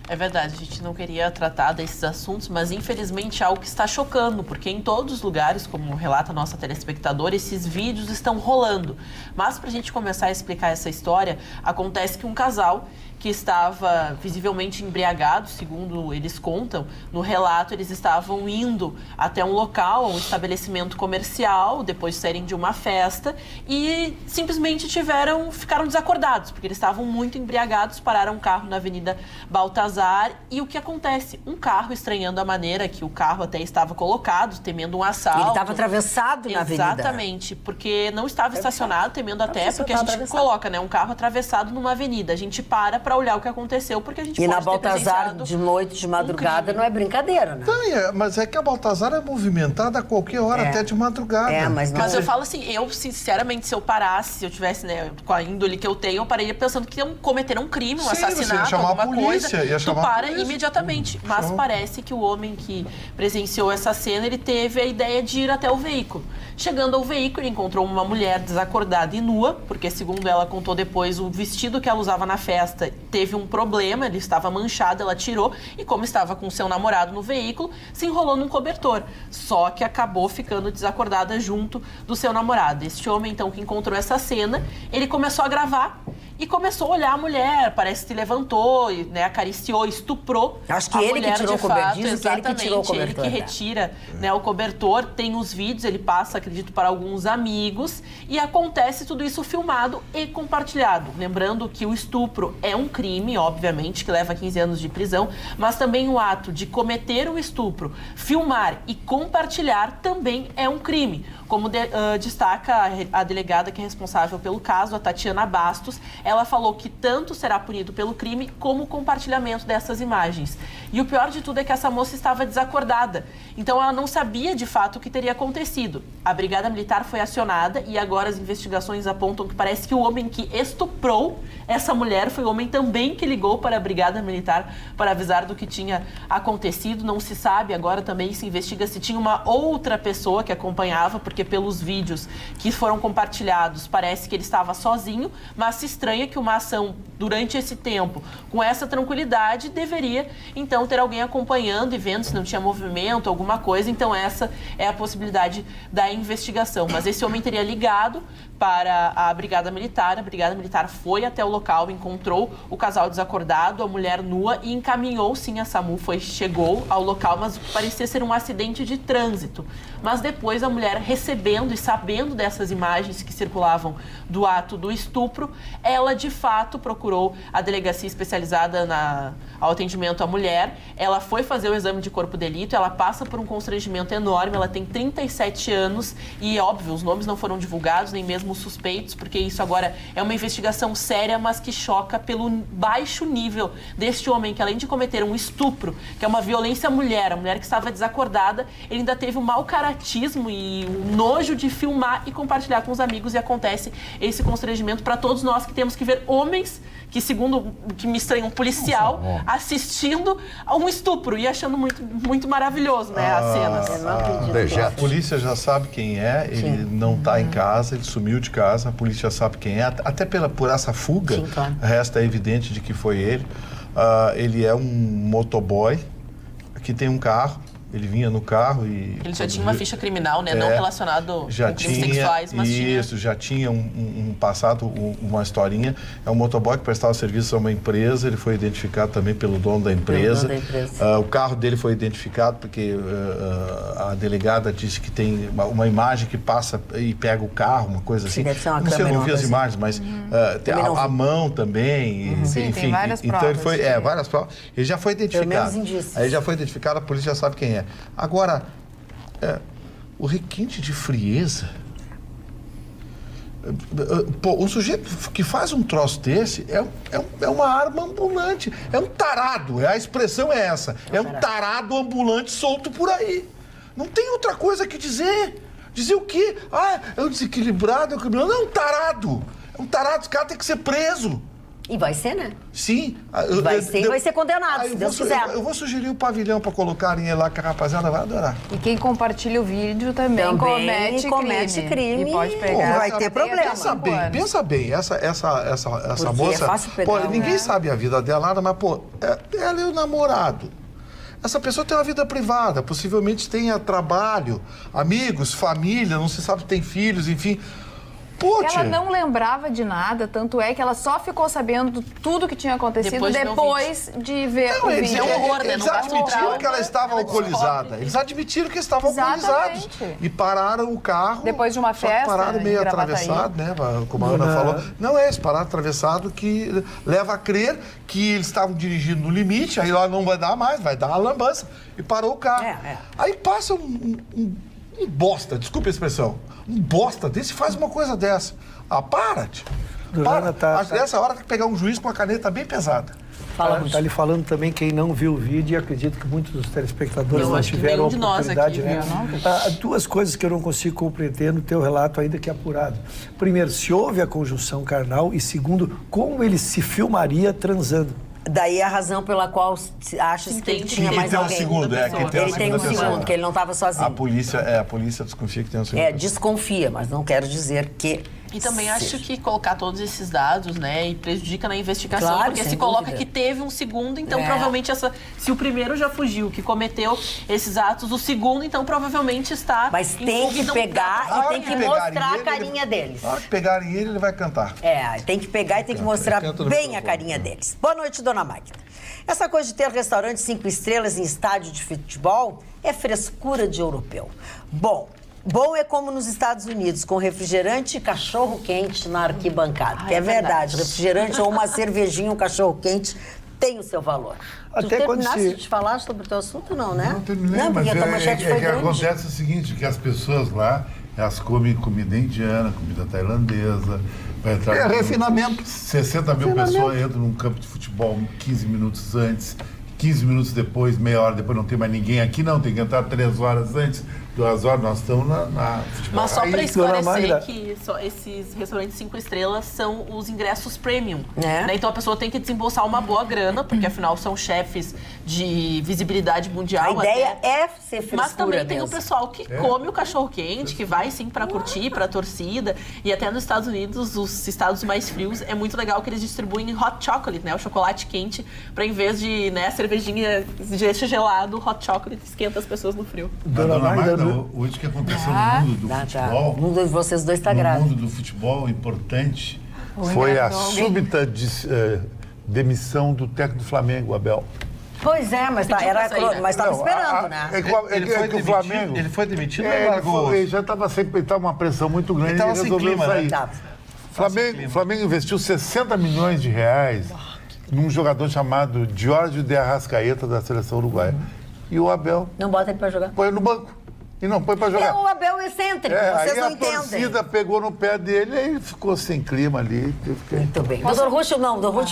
É verdade, a gente não queria tratar desses assuntos, mas infelizmente é algo que está chocando, porque em todos os lugares, como relata a nossa telespectadora, esses vídeos estão rolando. Mas para a gente começar a explicar essa história, acontece que um casal que estava visivelmente embriagado, segundo eles contam, no relato eles estavam indo até um local, um estabelecimento comercial, depois de saírem de uma festa, e simplesmente ficaram desacordados, porque eles estavam muito embriagados, pararam um carro na Avenida Baltazar, e o que acontece? Um carro, estranhando a maneira que o carro até estava colocado, temendo um assalto. Ele estava atravessado na avenida. Exatamente, porque não estava estacionado, temendo até, porque a gente coloca, né, um carro atravessado numa avenida, a gente para olhar o que aconteceu, porque a gente pode ter presenciado. E na Baltazar, de noite, de madrugada, não é brincadeira, né? Mas é que a Baltazar é movimentada a qualquer hora, até de madrugada. Mas eu falo assim, eu, sinceramente, se eu parasse, se eu tivesse, né, com a índole que eu tenho, eu pararia pensando que cometeram um crime, um assassinato, alguma coisa. Tu para imediatamente. Mas parece que o homem que presenciou essa cena, ele teve a ideia de ir até o veículo. Chegando ao veículo, ele encontrou uma mulher desacordada e nua, porque, segundo ela contou depois, o vestido que ela usava na festa teve um problema, ele estava manchado, ela tirou e, como estava com seu namorado no veículo, se enrolou num cobertor. Só que acabou ficando desacordada junto do seu namorado. Este homem, então, que encontrou essa cena, ele começou a gravar e começou a olhar a mulher, parece que se levantou, né, acariciou, estuprou. Acho que a ele mulher, que tirou de o cobertor. fato, exatamente, ele que tirou o cobertor. Ele que retira, né, o cobertor, tem os vídeos, ele passa, acredito, para alguns amigos, e acontece tudo isso filmado e compartilhado. Lembrando que o estupro é um crime, obviamente, que leva 15 anos de prisão, mas também o ato de cometer o estupro, filmar e compartilhar também é um crime. Como destaca a delegada que é responsável pelo caso, a Tatiana Bastos, ela falou que tanto será punido pelo crime como o compartilhamento dessas imagens. E o pior de tudo é que essa moça estava desacordada, então ela não sabia de fato o que teria acontecido. A Brigada Militar foi acionada e agora as investigações apontam que parece que o homem que estuprou essa mulher foi o homem também que ligou para a Brigada Militar para avisar do que tinha acontecido. Não se sabe, agora também se investiga se tinha uma outra pessoa que acompanhava, porque pelos vídeos que foram compartilhados parece que ele estava sozinho, mas se estranha estranha que uma ação durante esse tempo, com essa tranquilidade, deveria, então, ter alguém acompanhando e vendo se não tinha movimento, alguma coisa. Então, essa é a possibilidade da investigação. Mas esse homem teria ligado para a Brigada Militar foi até o local, encontrou o casal desacordado, a mulher nua e encaminhou, sim, a SAMU, chegou ao local, mas parecia ser um acidente de trânsito. Mas depois a mulher, recebendo e sabendo dessas imagens que circulavam do ato do estupro, ela de fato procurou a delegacia especializada ao atendimento à mulher. Ela foi fazer o exame de corpo de delito, ela passa por um constrangimento enorme, ela tem 37 anos e, óbvio, os nomes não foram divulgados, nem mesmo os suspeitos, porque isso agora é uma investigação séria, mas que choca pelo baixo nível deste homem, que além de cometer um estupro, que é uma violência à mulher, a mulher que estava desacordada, ele ainda teve o mau caratismo e o nojo de filmar e compartilhar com os amigos, e acontece esse constrangimento para todos nós que temos que ver homens que, segundo o que me estranha, um policial assistindo a um estupro e achando muito, muito maravilhoso, né, as cenas. A polícia já sabe quem é, ele não está em casa, ele sumiu de casa, a polícia já sabe quem é, até por essa fuga, resta evidente de que foi ele. Ele é um motoboy que tem um carro. Ele vinha no carro e... Ele já tinha uma ficha criminal, né? Não relacionado com crimes sexuais, mas isso, já tinha um passado, uma historinha. É um motoboy que prestava serviço a uma empresa, ele foi identificado também pelo dono da empresa. O carro dele foi identificado porque a delegada disse que tem uma imagem que passa e pega o carro, uma coisa assim. Deve ser uma não sei, eu não vi as assim. imagens, mas tem a mão também. Sim, enfim, tem várias então provas. Ele foi, várias provas. Ele já foi identificado. Aí já foi identificado, a polícia já sabe quem é. Agora, o requinte de frieza... um sujeito que faz um troço desse é uma arma ambulante. É um tarado, a expressão é essa. É um tarado ambulante solto por aí. Não tem outra coisa que dizer. Dizer o quê? É um desequilibrado, não, é um tarado. É um tarado, esse cara tem que ser preso. E vai ser, né? Sim. Vai ser condenado, se Deus quiser. Eu vou sugerir o pavilhão para colocarem ele lá, que a rapaziada vai adorar. E quem compartilha o vídeo também comete crime. E pode pegar. Vai ter problema. Pensa bem, essa moça... ninguém sabe a vida dela, mas, ela é o namorado. Essa pessoa tem uma vida privada, possivelmente tenha trabalho, amigos, família, não se sabe se tem filhos, enfim... Ela não lembrava de nada, tanto é que ela só ficou sabendo tudo que tinha acontecido depois de ver o vídeo. É um horror, né? Eles admitiram que ela estava alcoolizada. Eles admitiram que estavam alcoolizados. E pararam o carro. Depois de uma festa. Pararam meio atravessado, né? Como a Ana falou. Não eles pararam atravessado, que leva a crer que eles estavam dirigindo no limite, aí lá não vai dar mais, vai dar uma lambança. E parou o carro. Aí passa um bosta, desculpa a expressão. Um bosta desse faz uma coisa dessa. Para-te. Nessa hora tem que pegar um juiz com a caneta bem pesada. Está lhe falando também quem não viu o vídeo, e acredito que muitos dos telespectadores não tiveram a oportunidade. Duas coisas que eu não consigo compreender no teu relato, ainda que apurado. Primeiro, se houve a conjunção carnal, e segundo, como ele se filmaria transando. Daí a razão pela qual acha que ele tinha mais alguém. Ele tem um segundo, que ele não estava sozinho. A polícia desconfia que tem um segundo. Desconfia, mas não quero dizer que... E também acho que colocar todos esses dados, né, e prejudica na investigação, porque se coloca que teve um segundo, então provavelmente se o primeiro já fugiu, que cometeu esses atos, o segundo, então provavelmente está... Mas tem que pegar e tem que mostrar a carinha deles. Na hora que pegarem ele vai cantar. Tem que pegar e tem que mostrar bem a carinha deles. Boa noite, dona Magda. Essa coisa de ter restaurante 5 estrelas em estádio de futebol é frescura de europeu. Bom é como nos Estados Unidos, com refrigerante e cachorro-quente na arquibancada. Que é verdade, refrigerante ou uma cervejinha, um cachorro-quente tem o seu valor. Tu terminaste de falar sobre o teu assunto, não, né? Não terminei, mas a manchete foi grande. Acontece o seguinte, que as pessoas lá, elas comem comida indiana, comida tailandesa, vai entrar... refinamento. 60 mil pessoas entram num campo de futebol 15 minutos antes, 15 minutos depois, meia hora depois não tem mais ninguém aqui, não, tem que entrar 3 horas antes, 2 horas, nós estamos na futebol. Mas só para esclarecer que esses restaurantes 5 estrelas são os ingressos premium, né? Então a pessoa tem que desembolsar uma boa grana, porque afinal são chefes de visibilidade mundial. A ideia é ser frescura. Mas também mesmo. tem o pessoal que come o cachorro-quente, que vai sim para curtir, para torcida. E até nos Estados Unidos, os estados mais frios, é muito legal que eles distribuem hot chocolate, né? O chocolate quente, para em vez de, né, cervejinha deixa gelado, hot chocolate esquenta as pessoas no frio. Dona Magda, hoje que aconteceu no mundo do futebol... O mundo de vocês dois está grave. No mundo do futebol, importante foi a súbita demissão do técnico do Flamengo, Abel. Pois é, mas estava esperando, né? O Flamengo... Ele foi demitido ou largou? Ele já estava sempre... Estava uma pressão muito grande e resolveu sair. O Flamengo investiu 60 milhões de reais num jogador chamado Jorge de Arrascaeta, da seleção uruguaia. E o Abel... Não bota ele para jogar? Põe no banco. E não põe pra jogar. É o Abel excêntrico, vocês não entendem. A torcida pegou no pé dele, aí ficou sem clima ali. Muito bem. Doutor Rucho,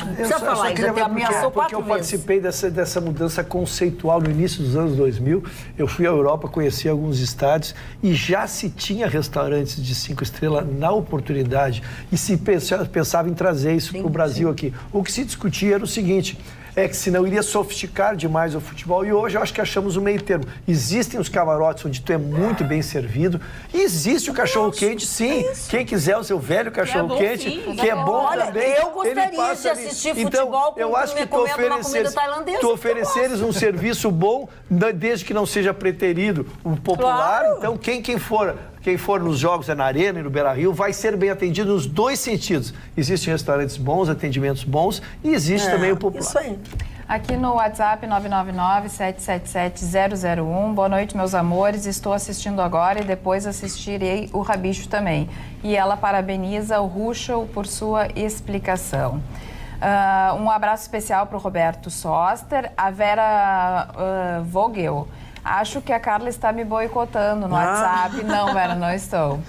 precisa falar, ele já ameaçou 4 vezes. Porque eu participei dessa mudança conceitual no início dos anos 2000. Eu fui à Europa, conheci alguns estádios e já se tinha restaurantes de 5 estrelas na oportunidade e se pensava em trazer isso para o Brasil aqui. O que se discutia era o seguinte... é que senão iria sofisticar demais o futebol. E hoje eu acho que achamos o meio termo. Existem os camarotes onde tu é muito bem servido. E existe o cachorro-quente, sim. Quem quiser o seu velho cachorro-quente, que é bom também. Eu gostaria de assistir futebol eu acho que tu ofereceres um serviço bom, desde que não seja preterido, o popular. Claro. Então, quem for nos jogos, na Arena e no Beira-Rio, vai ser bem atendido nos 2 sentidos. Existem restaurantes bons, atendimentos bons e existe também o popular. Isso aí. Aqui no WhatsApp 999-777-001. Boa noite, meus amores. Estou assistindo agora e depois assistirei o Rabicho também. E ela parabeniza o Ruschel por sua explicação. Um abraço especial para o Roberto Soster, a Vera Vogel. Acho que a Carla está me boicotando no WhatsApp. Não, Vera, não estou.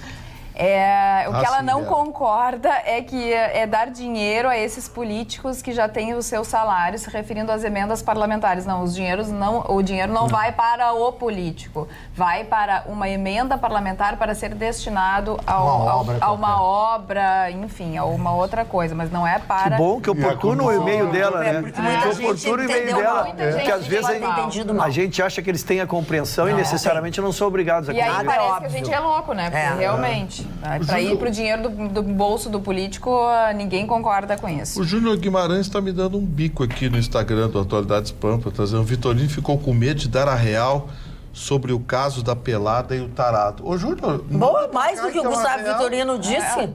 O que ela não concorda é que é dar dinheiro a esses políticos que já têm os seus salários, se referindo às emendas parlamentares. Não, o dinheiro não vai para o político, vai para uma emenda parlamentar para ser destinado a uma obra, enfim, a uma outra coisa, mas não é para... Que bom que oportuno o e-mail dela, né? Que oportuno o e-mail dela, porque às vezes a gente acha que eles têm a compreensão e necessariamente não são obrigados a cumprir. E aí parece que a gente é louco, né? Porque realmente... Para ir para o dinheiro do bolso do político, ninguém concorda com isso. O Júnior Guimarães está me dando um bico aqui no Instagram do Atualidades Pampa, trazendo o Vitorino ficou com medo de dar a real sobre o caso da pelada e o tarado. Ô, Júnior... Boa, mais do que o Gustavo Vitorino disse.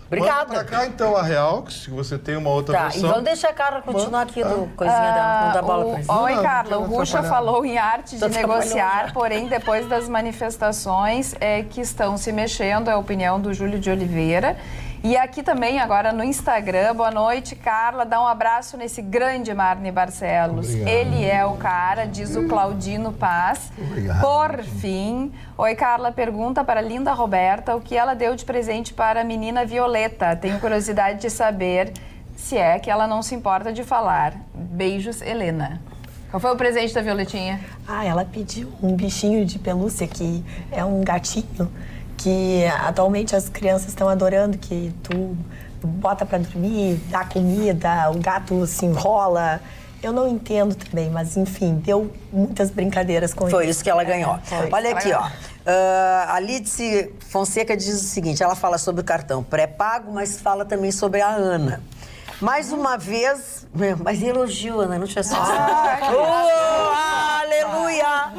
Obrigada. Manda pra cá, então, a real, que se você tem uma outra versão. E vamos deixar a Carla continuar aqui do coisinha dela, não dá bola pra isso. Oi, Carla, o Rucha falou em arte de negociar, porém, depois das manifestações que estão se mexendo, é a opinião do Júlio de Oliveira. E aqui também, agora no Instagram, boa noite, Carla, dá um abraço nesse grande Marne Barcelos. Obrigado. Ele é o cara, diz o Claudino Paz. Obrigado. Por fim, oi, Carla, pergunta para a linda Roberta o que ela deu de presente para a menina Violeta. Tenho curiosidade de saber se é que ela não se importa de falar. Beijos, Helena. Qual foi o presente da Violetinha? Ela pediu um bichinho de pelúcia que é um gatinho, que atualmente as crianças estão adorando, que tu bota pra dormir, dá comida, o gato se enrola. Eu não entendo também, mas enfim, deu muitas brincadeiras com ele. Foi isso que ela ganhou. Olha aqui, ó. A Lídice Fonseca diz o seguinte, ela fala sobre o cartão pré-pago, mas fala também sobre a Ana. Mais uma vez, mas elogio, Ana, não tinha sido. Aleluia!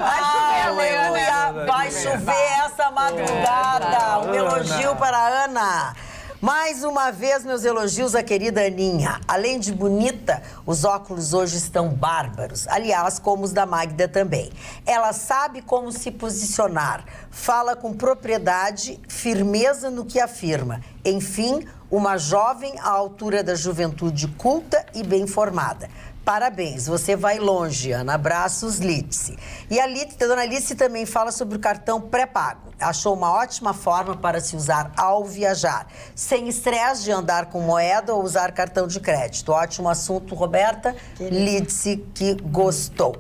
Aleluia! Vai chover essa madrugada. Um elogio para a Ana. Mais uma vez, meus elogios à querida Aninha. Além de bonita, os óculos hoje estão bárbaros. Aliás, como os da Magda também. Ela sabe como se posicionar. Fala com propriedade, firmeza no que afirma. Enfim, uma jovem à altura da juventude culta e bem formada. Parabéns, você vai longe, Ana. Abraços, Lídice. E a dona Lídice também fala sobre o cartão pré-pago. Achou uma ótima forma para se usar ao viajar, sem estresse de andar com moeda ou usar cartão de crédito. Ótimo assunto, Roberta. Lídice que gostou.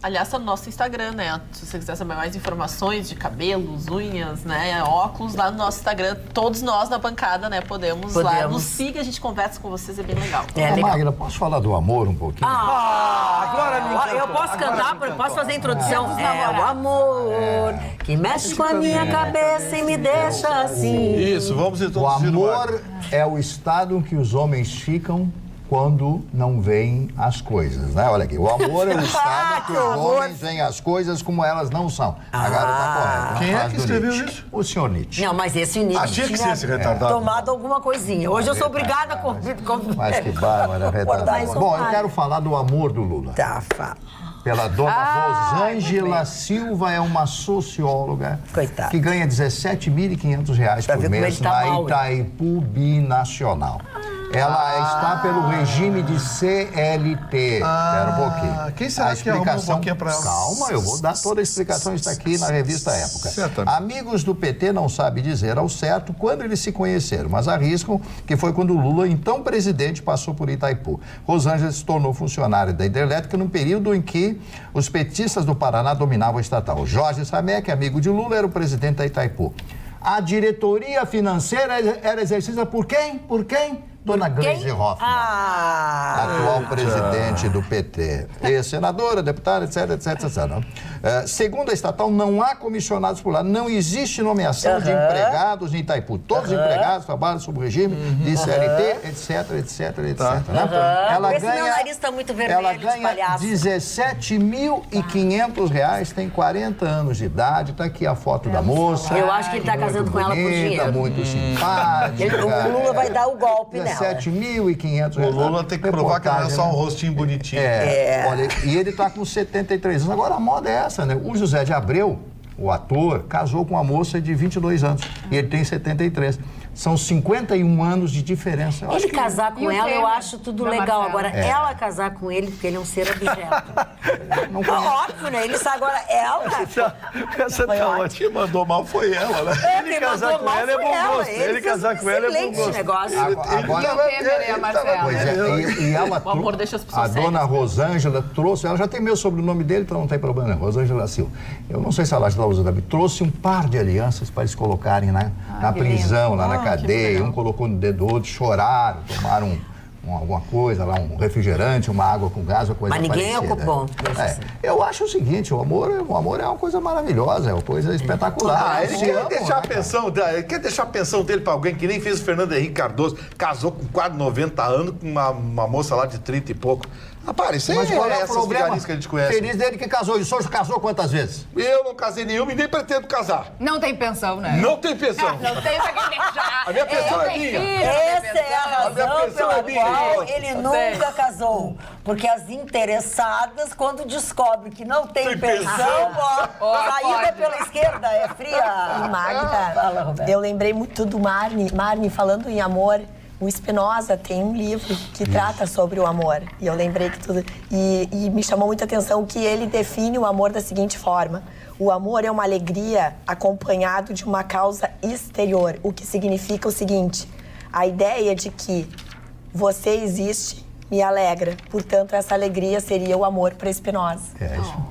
Aliás, tá no nosso Instagram, né? Se você quiser saber mais informações de cabelos, unhas, né? Óculos, lá no nosso Instagram, todos nós na bancada, né? Podemos. Lá. Nos siga, a gente conversa com vocês, é bem legal. Magda, posso falar do amor um pouquinho? Agora me encantou. Eu posso cantar? Posso fazer a introdução? O amor que mexe com a minha cabeça e me deixa assim. Isso, vamos introduzir. O amor é o estado em que os homens ficam quando não veem as coisas, né? Olha aqui, o amor é o estado que os homens veem as coisas como elas não são. A garota correta. Quem é que escreveu isso? O senhor Nietzsche. Não, mas esse Nietzsche Achei que tinha esse retardado. Tomado alguma coisinha. Hoje eu sou obrigada a Mas que bárbara, retardado. Bom, eu quero falar do amor do Lula. Tá, fala. Pela dona Rosângela Silva, é uma socióloga que ganha R$17.500 por mês na Itaipu Binacional. Ela está pelo regime de CLT. Espera um pouquinho. Quem será que arrumou um pouquinho para ela? Calma, eu vou dar toda a explicação. Está aqui na revista Época. Certamente. Amigos do PT não sabem dizer ao certo quando eles se conheceram, mas arriscam que foi quando o Lula, então presidente, passou por Itaipu. Rosângela se tornou funcionária da hidrelétrica num período em que os petistas do Paraná dominavam a estatal. Jorge Samek, amigo de Lula, era o presidente da Itaipu. A diretoria financeira era exercida por quem? Por quem? Dona Gleisi Hoffmann, atual presidente do PT, ex-senadora, deputada, etc, etc, etc. Segundo a estatal, não há comissionados por lá, não existe nomeação de empregados em Itaipu. Todos os empregados trabalham sob o regime de CLT, etc, etc, etc. Ela ganha, meu nariz está muito vermelho, ela ganha R$17.500, tem 40 anos de idade, tá aqui a foto da moça. Eu acho que ele está casando com ela por dinheiro. Muito simpática. O Lula vai dar o golpe nela. R$17.500. O Lula tem que provar que não é só um rostinho bonitinho. Olha, e ele está com 73 anos. Agora a moda é essa, né? O José de Abreu, o ator, casou com uma moça de 22 anos. E ele tem 73. São 51 anos de diferença. Ele casar com ela, eu acho tudo legal. Agora, ela casar com ele, porque ele é um ser objeto. Óbvio, né? Ele está agora... Ela... Essa tá ótima. Quem mandou mal foi ela, né? Ele casar com ela é bom gosto. Ele casar com ela é bom gosto. Negócio. Agora, a Marcela. E ela... O amor deixa as pessoas A dona Rosângela trouxe... Ela já tem meu sobrenome dele, então não tem problema, né? Rosângela Silva. Eu não sei se ela está usando. Trouxe um par de alianças para eles colocarem na prisão, lá na cadeia, um colocou no dedo do outro, choraram, tomaram alguma coisa lá, um refrigerante, uma água com gás, uma coisa parecida. Mas ninguém ocupou. Eu acho o seguinte, o amor é uma coisa maravilhosa, é uma coisa espetacular. Ele quer deixar a pensão dele para alguém que nem fez o Fernando Henrique Cardoso, casou com quase 90 anos com uma moça lá de 30 e pouco. Rapaz, isso mas qual é o problema? Que a gente conhece. Feliz dele que casou. E o senhor casou quantas vezes? Eu não casei nenhuma e nem pretendo casar. Não tem pensão, né? Não tem pensão. Não tem pra quem deixar. A minha pensão é minha. Essa é a razão pela qual ele nunca casou. Porque as interessadas, quando descobrem que não tem pensão, saída pela esquerda é fria. Magda, Fala, Roberto. eu lembrei muito do Marne. Marne, falando em amor... O Spinoza tem um livro que trata sobre o amor. E eu lembrei que tudo... E me chamou muita atenção que ele define o amor da seguinte forma. O amor é uma alegria acompanhado de uma causa exterior. O que significa o seguinte. A ideia de que você existe me alegra. Portanto, essa alegria seria o amor para Spinoza.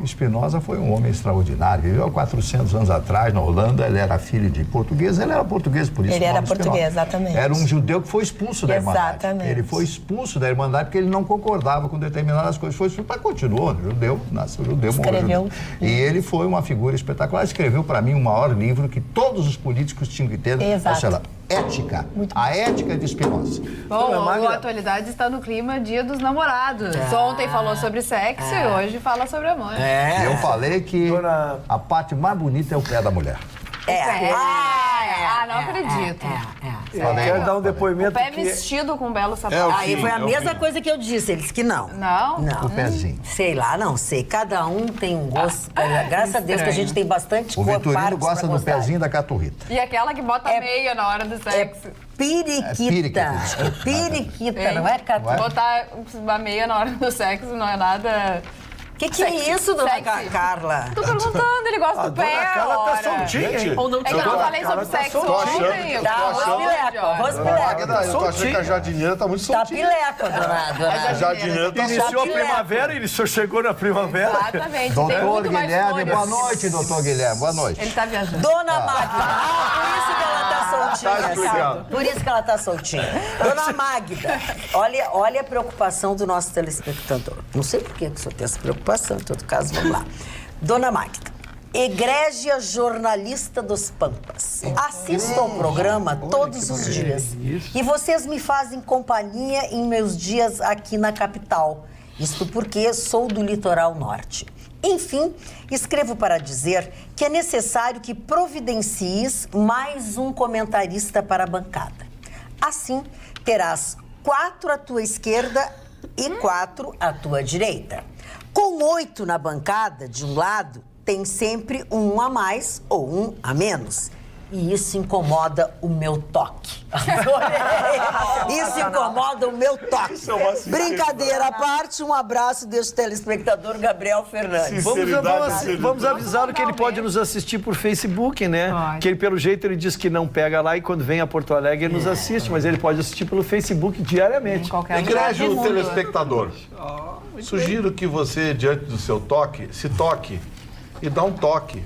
Spinoza foi um homem extraordinário. Viveu há 400 anos atrás na Holanda. Ele era filho de português. Ele era português, por isso. Ele era português, exatamente. Era um judeu que foi expulso da Irmandade. Exatamente. Ele foi expulso da Irmandade porque ele não concordava com determinadas coisas. Foi expulso, mas continuou. Judeu, nasceu judeu, morreu judeu. E ele foi uma figura espetacular. Escreveu para mim o maior livro que todos os políticos tinham que ter. Exato. Ou seja, ética. A ética de Spinoza. Bom, a atualidade está no clima Dia dos Namorados. Ontem falou sobre sexo e hoje fala sobre amor. Eu falei que a parte mais bonita é o pé da mulher. Não acredito. Eu quero dar um depoimento. O pé vestido com um belo sapato. Aí foi a mesma coisa que eu disse, eles que não. Não? O pezinho. Sei lá, não sei. Cada um tem um gosto. Graças a Deus que a gente tem bastante O cor. Vitorino gosta do pezinho da caturrita. E aquela que bota meia na hora do sexo. Periquita. Periquita, não é caturrita. Botar uma meia na hora do sexo não é nada... Que é isso, dona Carla? Tô perguntando, ele gosta do pé. A Carla tá soltinha. Ou não É que eu não falei sobre sexo ontem. Eu tô achando que a jardineira tá muito Tá soltinha. pileca, dona. A jardineira tá Iniciou a soltinha. primavera e o senhor chegou na primavera. Exatamente. Tem Doutor muito mais Guilherme, flores. boa noite, doutor Guilherme, boa noite. Ele tá viajando. Dona Magda. Por isso que ela tá soltinha. Por isso que ela tá soltinha. Dona Magda, olha a preocupação do nosso telespectador. Não sei por que o senhor tem essa preocupação, em todo caso, vamos lá. Dona Magda, egrégia jornalista dos Pampas. Assisto ao programa todos os dias. E vocês me fazem companhia em meus dias aqui na capital. Isto porque sou do litoral norte. Enfim, escrevo para dizer que é necessário que providencies mais um comentarista para a bancada. Assim, terás 4 à tua esquerda e 4 à tua direita. Com 8 na bancada, de um lado, tem sempre um a mais ou um a menos. E isso incomoda o meu toque. Isso incomoda o meu toque. Brincadeira à parte, um abraço deste telespectador Gabriel Fernandes. Vamos avisá-lo que ele pode nos assistir por Facebook, né? Pode. Que ele, pelo jeito, ele diz que não pega lá e quando vem a Porto Alegre ele nos assiste, mas ele pode assistir pelo Facebook diariamente. Em qualquer lugar do Egrégio mundo. telespectador, sugiro que você, diante do seu toque, se toque e dá um toque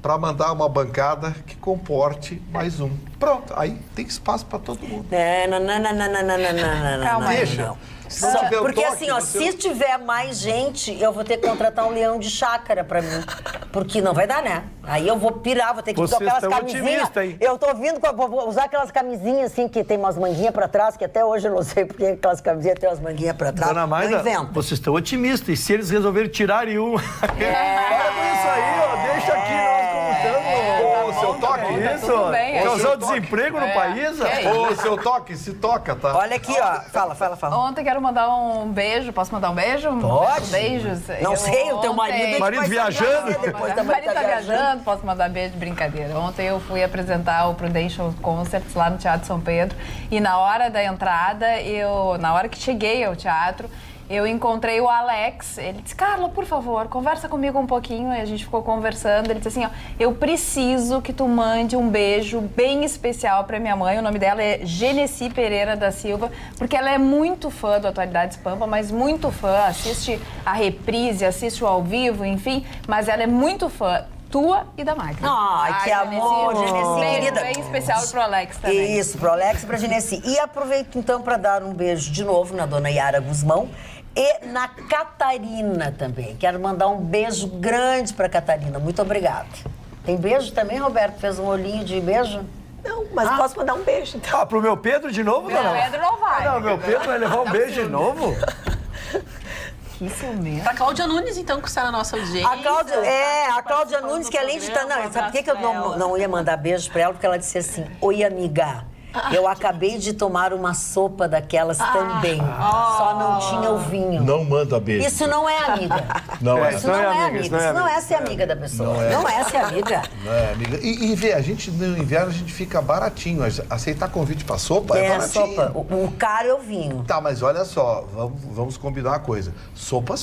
para mandar uma bancada que comporte mais um. Pronto, aí tem espaço para todo mundo. Não. Deixa. Só, deu porque toque, assim, ó, você- se tiver mais gente, eu vou ter que contratar um leão de chácara pra mim. Porque não vai dar, né? Aí eu vou pirar, vou ter que Vocês tocar aquelas estão camisinhas. otimistas, hein? Eu tô vindo, vou usar aquelas camisinhas assim, que tem umas manguinhas pra trás, que até hoje eu não sei porque aquelas camisinhas têm umas manguinhas pra trás. Dona Eu Maida, invento. vocês estão otimistas. E se eles resolverem tirarem um? Para com isso aí, ó. Deixa aqui nós comentando. Ô, seu toque. Isso, tudo bem, é. causar desemprego no país. Ô, seu toque, se toca, tá? Olha aqui, ó. Fala. Ontem quero mandar um beijo. Posso mandar um beijo? Pode. Beijos. Não sei, o teu marido é que Marido vai se viajando. fazer depois O também marido tá viajando, posso mandar beijo, brincadeira. Ontem eu fui apresentar o Prudential Concerts lá no Teatro São Pedro e na hora da entrada, na hora que cheguei ao teatro, eu encontrei o Alex. Ele disse, Carla, por favor, conversa comigo um pouquinho. E a gente ficou conversando. Ele disse assim, ó, eu preciso que tu mande um beijo bem especial pra minha mãe. O nome dela é Genesi Pereira da Silva, porque ela é muito fã do Atualidades Pampa, mas muito fã. Assiste a reprise, assiste o ao vivo, enfim. Mas ela é muito fã tua e da Magda. Ai, que amor, Genesi, beijo querida. bem especial pro Alex também. Isso, pro Alex e pra Genesi. E aproveito então para dar um beijo de novo na dona Yara Guzmão e na Catarina também. Quero mandar um beijo grande pra Catarina. Muito obrigada. Tem beijo também, Roberto? Fez um olhinho de beijo? Não, mas posso mandar um beijo, então. Ah, pro meu Pedro de novo, Não, não? Pedro não vai. Não, meu Pedro vai levar um beijo de novo? Isso mesmo. Pra Cláudia Nunes, então, que está na nossa audiência. A Cláudia Nunes, que além de estar... Não, sabe por que eu não ia mandar beijo pra ela? Porque ela disse assim, oi, amiga, eu acabei de tomar uma sopa daquelas também. Só não tinha o vinho. Não manda beijo. Isso não é amiga. Não é. Isso não é amiga. Isso não é ser amiga da pessoa. Não é ser amiga. Não é, amiga. E vê, a gente no inverno a gente fica baratinho. Aceitar convite pra sopa é baratinho. Sopa. O caro é o vinho. Tá, mas olha só, vamos combinar uma coisa. Sopa.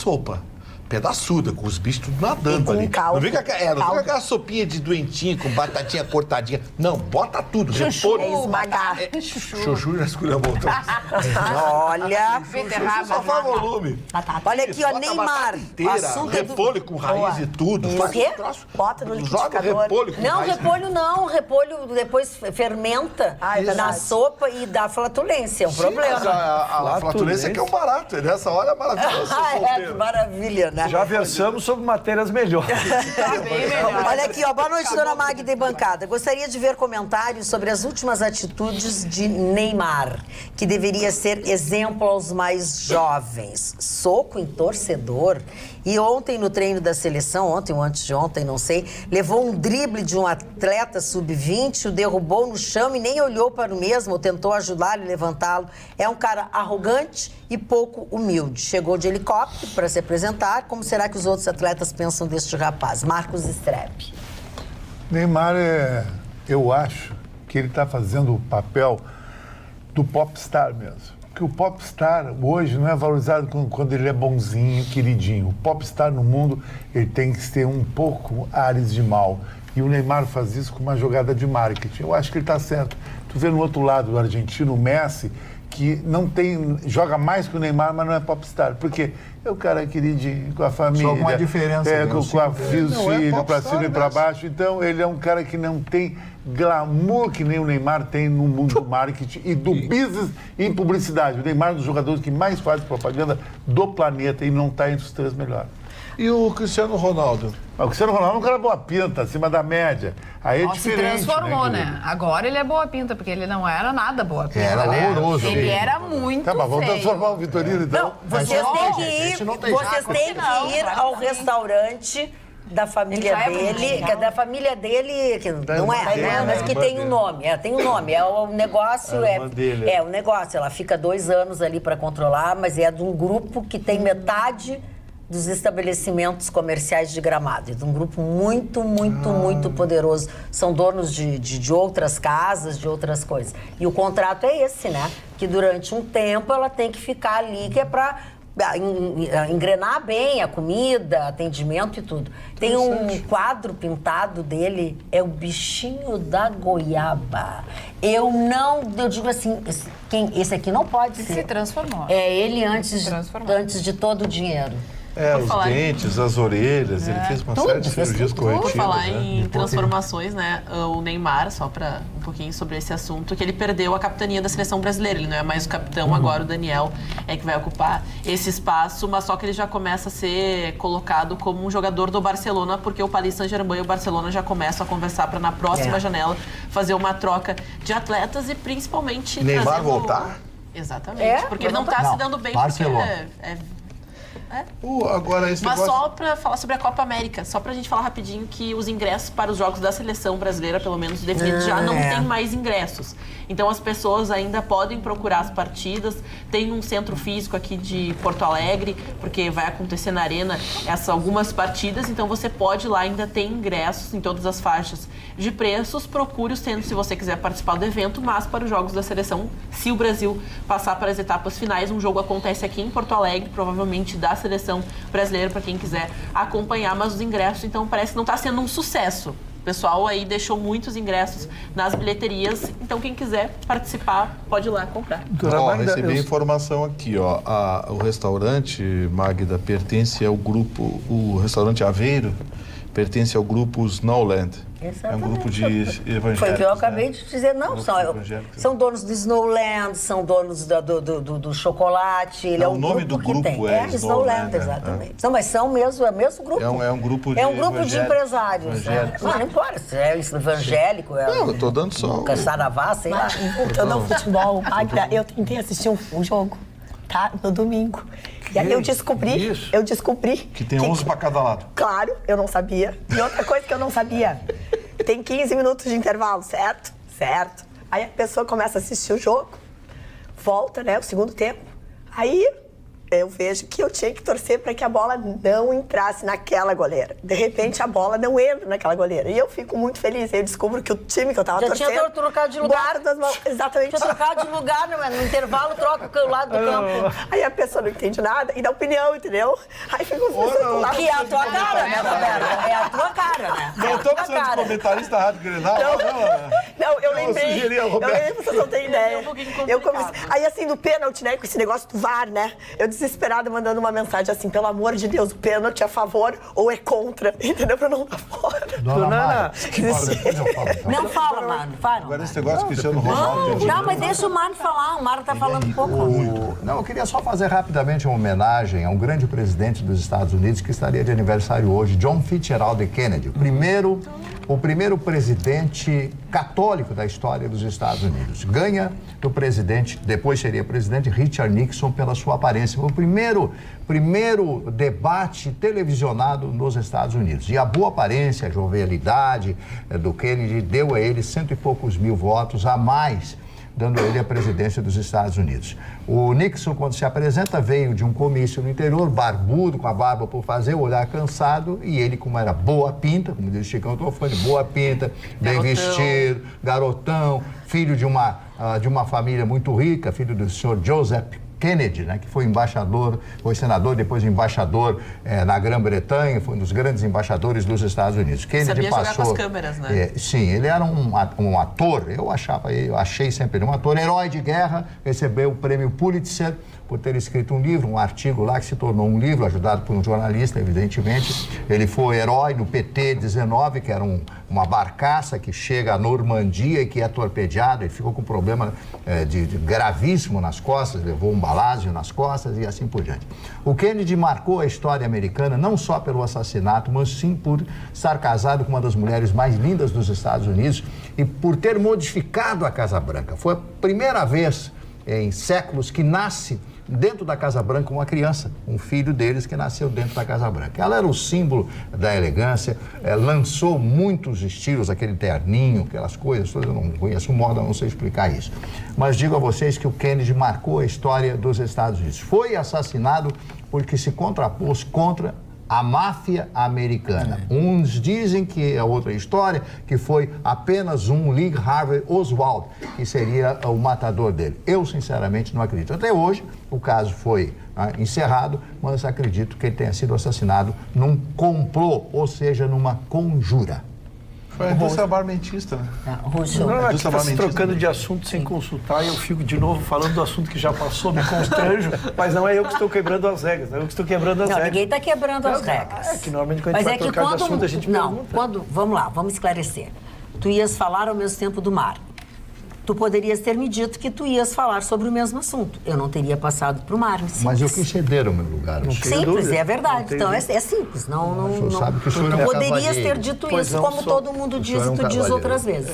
Pedaçuda, com os bichos tudo nadando com ali. caldo. Não fica aquela sopinha de doentinho com batatinha cortadinha. Não, bota tudo. Repolho. Esmagar. Chuchu já escolheu a volta. Olha. Só faz volume. Olha aqui, ó, Bota a Neymar. batata inteira, Assunto é do... repolho com raiz e tudo. O Faz quê? um troço. Bota no Joga liquidificador. repolho com Não, raiz. repolho não. Repolho depois fermenta Ah, é na verdade. sopa e dá flatulência. É um Sim, problema. mas a flatulência que é um barato. Nessa hora é maravilhoso. Ah, é, que maravilha, né? Já versamos sobre matérias melhores. Tá bem melhor. Olha aqui, ó. Boa noite, dona Magda e bancada. Gostaria de ver comentários sobre as últimas atitudes de Neymar, que deveria ser exemplo aos mais jovens. Soco em torcedor. E ontem, no treino da seleção, ontem ou antes de ontem, não sei, levou um drible de um atleta sub-20, o derrubou no chão e nem olhou para o mesmo, ou tentou ajudá-lo e levantá-lo. É um cara arrogante e pouco humilde. Chegou de helicóptero para se apresentar. Como será que os outros atletas pensam deste rapaz? Marcos Strepp. Neymar eu acho que ele está fazendo o papel do popstar mesmo. Porque o popstar hoje não é valorizado quando ele é bonzinho, queridinho. O popstar no mundo, ele tem que ter um pouco ares de mal. E o Neymar faz isso com uma jogada de marketing. Eu acho que ele está certo. Tu vê no outro lado do argentino, o Messi, que não tem, joga mais que o Neymar, mas não é popstar. Porque é o cara queridinho, com a família. Só com uma diferença. Com os filhos, para cima e para baixo. Então, ele é um cara que não tem glamour que nem o Neymar tem no mundo do marketing e do business e publicidade. O Neymar é um dos jogadores que mais faz propaganda do planeta e não está entre os 3 melhores. E o Cristiano Ronaldo? O Cristiano Ronaldo é um cara boa pinta, acima da média. Aí é diferente. Se transformou, né? Agora ele é boa pinta, porque ele não era nada boa pinta. Era horroroso. Ele era muito Tá, mas vamos feio. transformar o Vitorino, então. Não, vocês têm que ir ao restaurante da família dele, que não é, né? Mas que tem um nome, tem um nome, é o negócio, o negócio, ela fica 2 anos ali para controlar, mas é de um grupo que tem metade dos estabelecimentos comerciais de Gramado, de um grupo muito poderoso, são donos de outras casas, de outras coisas, e o contrato é esse, né, que durante um tempo ela tem que ficar ali, que é para engrenar bem a comida, atendimento e tudo. Tem um quadro pintado dele, é o bichinho da goiaba. Eu digo assim, esse aqui não pode ser. Se transformou. É ele antes de todo o dinheiro. Os dentes, as orelhas, ele fez uma série de cirurgias corretivas. Por falar em transformações, né? O Neymar, só para um pouquinho sobre esse assunto, que ele perdeu a capitania da seleção brasileira. Ele não é mais o capitão, agora o Daniel é que vai ocupar esse espaço, mas só que ele já começa a ser colocado como um jogador do Barcelona, porque o Paris Saint-Germain e o Barcelona já começam a conversar para na próxima janela fazer uma troca de atletas e principalmente Neymar voltar? Exatamente, porque ele não está se dando bem Barcelona. Agora esse Mas negócio... só para falar sobre a Copa América, só pra gente falar rapidinho que os ingressos para os jogos da seleção brasileira, pelo menos definidos, já não tem mais ingressos. Então as pessoas ainda podem procurar as partidas. Tem um centro físico aqui de Porto Alegre, porque vai acontecer na Arena algumas partidas, então você pode ir lá, ainda tem ingressos em todas as faixas de preços. Procure os centros se você quiser participar do evento, mas para os jogos da seleção, se o Brasil passar para as etapas finais, um jogo acontece aqui em Porto Alegre, provavelmente da seleção brasileira, para quem quiser acompanhar, mas os ingressos, então, parece que não está sendo um sucesso. O pessoal aí deixou muitos ingressos nas bilheterias, então quem quiser participar pode ir lá comprar. Recebi informação aqui, ó. O restaurante, Magda, pertence ao grupo, o restaurante Aveiro, pertence ao grupo Snowland. Exatamente. É um grupo de evangélicos. Foi o que eu acabei de dizer. Não, são donos do Snowland, são donos do chocolate. Ele é um nome do grupo tem. é Snowland, exatamente. Não, mas são mesmo, é o mesmo grupo. É um grupo de de empresários. Não importa se é evangélico, não, eu tô dando só. Saravá, sei lá. Voltando ao futebol, eu tentei assistir um jogo, tá? No domingo. E aí eu descobri... Que tem 11 para cada lado. Claro, eu não sabia. E outra coisa que eu não sabia, tem 15 minutos de intervalo, certo? Certo. Aí a pessoa começa a assistir o jogo, volta, né, o segundo tempo. Aí eu vejo que eu tinha que torcer para que a bola não entrasse naquela goleira. De repente, a bola não entra naquela goleira. E eu fico muito feliz. Aí eu descubro que o time que eu tava torcendo... Já tinha trocado de lugar. Guarda as mãos. Exatamente. Tinha trocado de lugar, no intervalo troca o lado do campo. Aí a pessoa não entende nada e dá opinião, entendeu? Aí fica os que é a tua cara, né, Roberto? É a tua cara, né? Não estou precisando de comentarista da Rádio Grenal. Não, eu lembrei. Eu vocês não têm ideia. Aí assim, do pênalti, né, com esse negócio do VAR, né? Eu disse desesperada, mandando uma mensagem assim, pelo amor de Deus, o pênalti é a favor ou é contra, entendeu? Pra não dar fora. Dona Não fala, Mano. Fala. Agora esse negócio que o Cristiano Ronaldo... Não, mas deixa o Mano falar. O Mano tá falando um pouco. Não, eu queria só fazer rapidamente uma homenagem a um grande presidente dos Estados Unidos que estaria de aniversário hoje, John Fitzgerald Kennedy, o primeiro presidente católico da história dos Estados Unidos. Ganha do presidente, depois seria presidente, Richard Nixon, pela sua aparência. Foi o primeiro debate televisionado nos Estados Unidos. E a boa aparência, a jovialidade do Kennedy deu a ele 100 e poucos mil votos a mais, dando a ele a presidência dos Estados Unidos. O Nixon, quando se apresenta, veio de um comício no interior, barbudo, com a barba por fazer, o olhar cansado, e ele, como era boa pinta, como diz o Chicão, eu tô falando de boa pinta, bem vestido, garotão, filho de uma família muito rica, filho do senhor Joseph Kennedy, né, que foi embaixador, foi senador, depois embaixador na Grã-Bretanha, foi um dos grandes embaixadores dos Estados Unidos. Kennedy sabia jogar com as câmeras, né? Sim, ele era um ator, eu achei sempre ele um ator, herói de guerra, recebeu o prêmio Pulitzer por ter escrito um livro, um artigo lá que se tornou um livro, ajudado por um jornalista, evidentemente. Ele foi herói no PT-19, que era uma barcaça que chega à Normandia e que é torpedeado. Ele ficou com um problema gravíssimo nas costas, levou um balásio nas costas e assim por diante. O Kennedy marcou a história americana não só pelo assassinato, mas sim por estar casado com uma das mulheres mais lindas dos Estados Unidos e por ter modificado a Casa Branca. Foi a primeira vez em séculos que nasce dentro da Casa Branca uma criança, um filho deles que nasceu dentro da Casa Branca. Ela era o símbolo da elegância, lançou muitos estilos, aquele terninho, aquelas coisas todas, eu não conheço moda, não sei explicar isso. Mas digo a vocês que o Kennedy marcou a história dos Estados Unidos. Foi assassinado porque se contrapôs contra a máfia americana. Uns dizem que é outra história, que foi apenas um Lee Harvey Oswald, que seria o matador dele. Eu, sinceramente, não acredito. Até hoje, o caso foi encerrado, mas acredito que ele tenha sido assassinado num complô, ou seja, numa conjura. Foi a indústria armamentista, né? Não, aqui está se trocando de assunto sem consultar e eu fico de novo falando do assunto que já passou, me constranjo, mas não é eu que estou quebrando as regras, não é eu que estou quebrando as regras. Ninguém está quebrando as regras. É que normalmente quando a gente vai trocar de assunto a gente pergunta. Vamos lá, vamos esclarecer. Tu ias falar ao mesmo tempo do mar. Tu poderias ter me dito que tu ias falar sobre o mesmo assunto. Eu não teria passado para o mar. Mas eu quis ceder o meu lugar. Simples, é verdade. Então é simples. Não sabe que o senhor tu poderias ter dito isso, como todo mundo diz e tu diz outras vezes.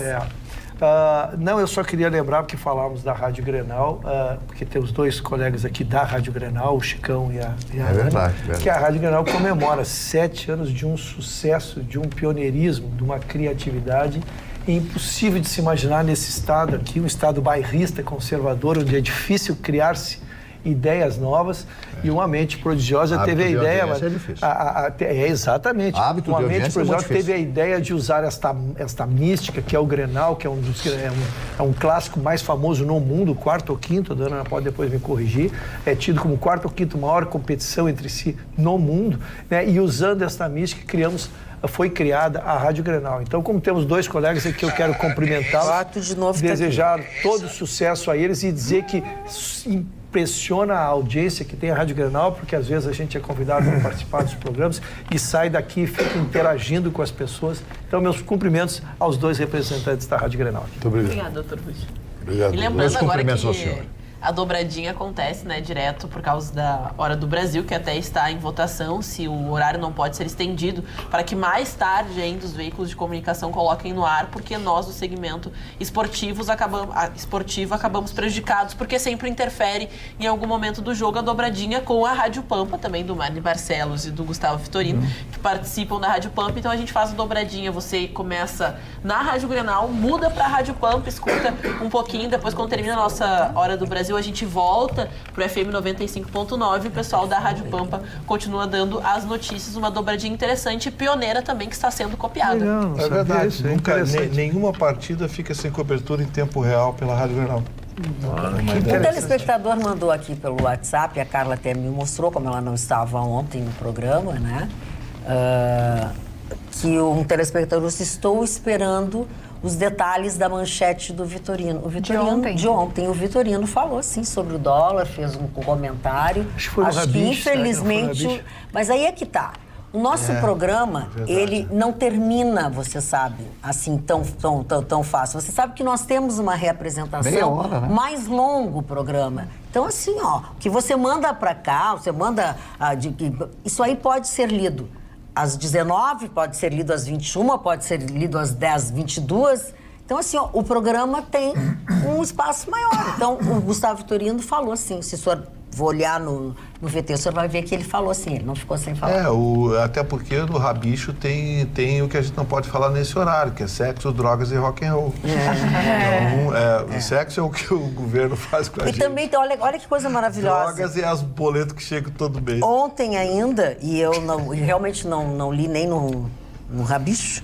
Não, eu só queria lembrar, porque falávamos da Rádio Grenal, porque tem os dois colegas aqui da Rádio Grenal, o Chicão e a Ana, verdade. Que a Rádio Grenal comemora 7 anos de um sucesso, de um pioneirismo, de uma criatividade. É impossível de se imaginar nesse estado aqui, um estado bairrista, conservador, onde é difícil criar-se ideias novas e uma mente prodigiosa teve a ideia... É difícil. Exatamente. Uma mente prodigiosa teve a ideia de usar esta mística, que é o Grenal, que é um clássico mais famoso no mundo, quarto ou quinto, a dona pode depois me corrigir, é tido como quarto ou quinto maior competição entre si no mundo, né? E usando esta mística, foi criada a Rádio Grenal. Então, como temos dois colegas aqui, eu quero cumprimentá-los, desejar todo sucesso a eles e dizer que impressiona a audiência que tem a Rádio Grenal, porque às vezes a gente é convidado para participar dos programas e sai daqui e fica interagindo com as pessoas. Então, meus cumprimentos aos dois representantes da Rádio Grenal. Muito obrigado. Obrigada, doutor Ruth. Obrigado. E lembrando agora que a dobradinha acontece, né, direto por causa da Hora do Brasil, que até está em votação, se o horário não pode ser estendido, para que mais tarde ainda os veículos de comunicação coloquem no ar, porque nós, do segmento esportivo, acabamos prejudicados, porque sempre interfere em algum momento do jogo a dobradinha com a Rádio Pampa, também do Marne Barcelos e do Gustavo Vitorino, que participam da Rádio Pampa. Então a gente faz a dobradinha, você começa na Rádio Grenal, muda para a Rádio Pampa, escuta um pouquinho, depois quando termina a nossa Hora do Brasil, a gente volta pro FM 95.9 e o pessoal da Rádio Pampa continua dando as notícias, uma dobradinha interessante e pioneira também que está sendo copiada. É verdade, nenhuma partida fica sem cobertura em tempo real pela Rádio Grenal. Um telespectador mandou aqui pelo WhatsApp, a Carla até me mostrou, como ela não estava ontem no programa, né? Que um telespectador disse: estou esperando os detalhes da manchete do Vitorino. O Vitorino de ontem. O Vitorino falou, sim, sobre o dólar, fez um comentário. Acho que foi Acho que, infelizmente... Mas aí é que tá. O nosso programa, ele não termina, você sabe, assim, tão fácil. Você sabe que nós temos uma reapresentação meia hora, né? mais longo o programa. Então, assim, ó, que você manda pra cá, você manda... isso aí pode ser lido às 19, pode ser lido às 21, pode ser lido às 10, 22. Então, assim, ó, o programa tem um espaço maior. Então, o Gustavo Vitorino falou assim, se o senhor for olhar no VT, o senhor vai ver que ele falou assim, ele não ficou sem falar. Até porque no Rabicho tem o que a gente não pode falar nesse horário, que é sexo, drogas e rock and roll. Então, sexo é o que o governo faz com a gente. E também, olha que coisa maravilhosa. Drogas e as boletos que chegam todo mês. Ontem ainda, e eu realmente não li nem no Rabicho,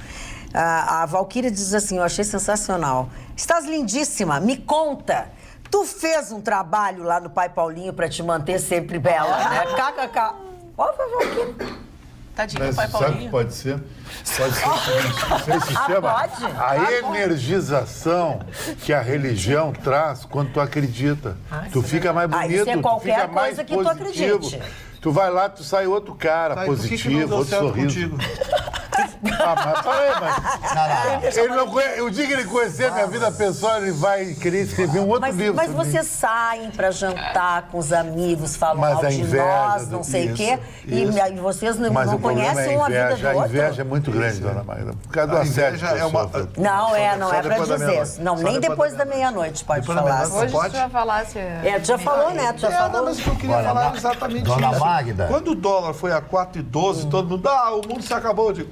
a Valquíria diz assim, eu achei sensacional. Estás lindíssima, me conta. Tu fez um trabalho lá no Pai Paulinho pra te manter sempre bela, né? KKK. Olha, Valquíria. Tadinho do Pai Paulinho. Sabe o que pode ser? Pode ser o seguinte, esse sistema, pode? a energização que a religião traz quando tu acredita. Tu fica mais bonito, isso é tu qualquer fica mais coisa que tu positivo. acredite. Tu vai lá, tu sai outro cara, positivo, outro sorriso. O dia que ele conhecer a minha vida pessoal, ele vai querer escrever um outro livro. Mas vocês saem pra jantar com os amigos, falam mal de nós, não sei o quê, e vocês não conhecem uma vida do outro. A inveja é muito grande, dona Magda. Por causa do assédio. Não é pra dizer. Não, nem depois da meia-noite pode falar. Hoje tu já falasse... Tu já falou, né? Tu já falou. Mas o que eu queria falar era exatamente isso. Dona Magda. Quando o dólar foi a 4,12, todo mundo, o mundo se acabou. Eu digo,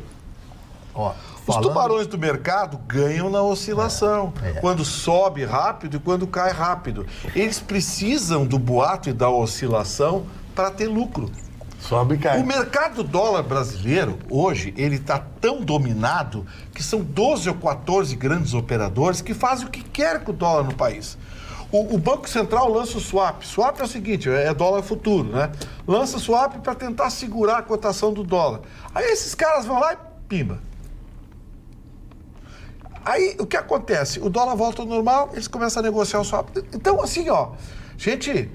os tubarões do mercado ganham na oscilação. Quando sobe rápido e quando cai rápido. Eles precisam do boato e da oscilação para ter lucro. Sobe e cai. O mercado do dólar brasileiro, hoje, ele está tão dominado que são 12 ou 14 grandes operadores que fazem o que querem com o dólar no país. O Banco Central lança o swap. Swap é o seguinte, é dólar futuro, né? Lança swap para tentar segurar a cotação do dólar. Aí esses caras vão lá e pimba. Aí o que acontece? O dólar volta ao normal, eles começam a negociar o swap. Então, assim, ó, gente,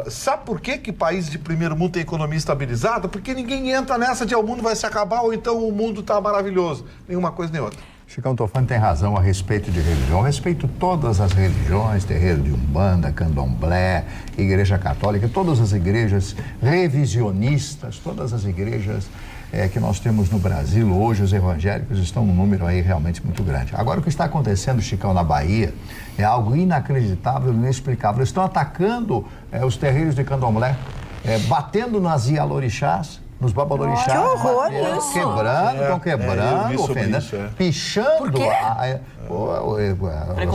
sabe por que países de primeiro mundo têm economia estabilizada? Porque ninguém entra nessa de o mundo vai se acabar ou então o mundo está maravilhoso. Nenhuma coisa nem outra. Chicão Tofani tem razão a respeito de religião. Eu respeito todas as religiões, terreiro de Umbanda, Candomblé, Igreja Católica, todas as igrejas revisionistas, todas as igrejas que nós temos no Brasil hoje, os evangélicos estão num número aí realmente muito grande. Agora, o que está acontecendo, Chicão, na Bahia, é algo inacreditável, inexplicável. Eles estão atacando os terreiros de Candomblé, batendo nas Ialorixás, nos babalorixás. Que horror isso! Estão quebrando, ofendendo, pichando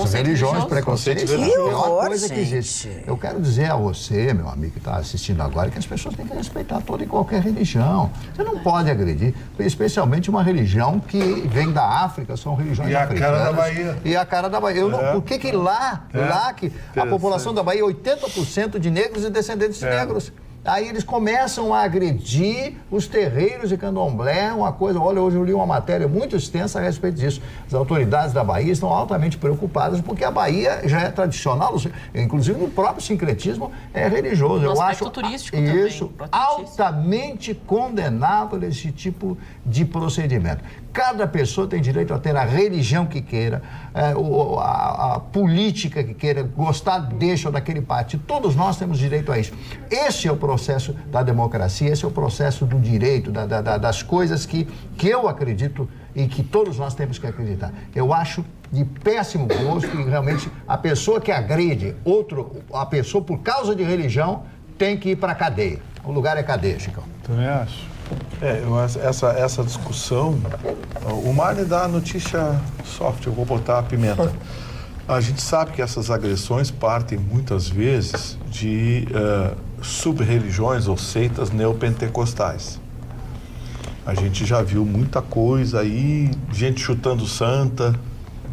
as religiões, preconceitos. Que horror, é uma coisa que existe. Eu quero dizer a você, meu amigo que está assistindo agora, que as pessoas têm que respeitar toda e qualquer religião. Você não pode agredir, especialmente uma religião que vem da África, são religiões africanas. E a cara da Bahia. E a cara da Bahia. Por que lá que a população da Bahia é 80% de negros e descendentes de negros? Aí eles começam a agredir os terreiros de Candomblé, uma coisa... Olha, hoje eu li uma matéria muito extensa a respeito disso. As autoridades da Bahia estão altamente preocupadas porque a Bahia já é tradicional, inclusive no próprio sincretismo é religioso. No aspecto turístico também. Isso, altamente condenável esse tipo de procedimento. Cada pessoa tem direito a ter a religião que queira, a política que queira, gostar deste ou daquele partido. Todos nós temos direito a isso. Esse é o processo da democracia, esse é o processo do direito, das coisas que eu acredito e que todos nós temos que acreditar. Eu acho de péssimo gosto que realmente a pessoa que agride a pessoa por causa de religião tem que ir para a cadeia. O lugar é cadeia, Chicão. Também acho. Essa discussão, o Marne dá a notícia soft, eu vou botar a pimenta. A gente sabe que essas agressões partem muitas vezes de sub-religiões ou seitas neopentecostais. A gente já viu muita coisa aí, gente chutando santa,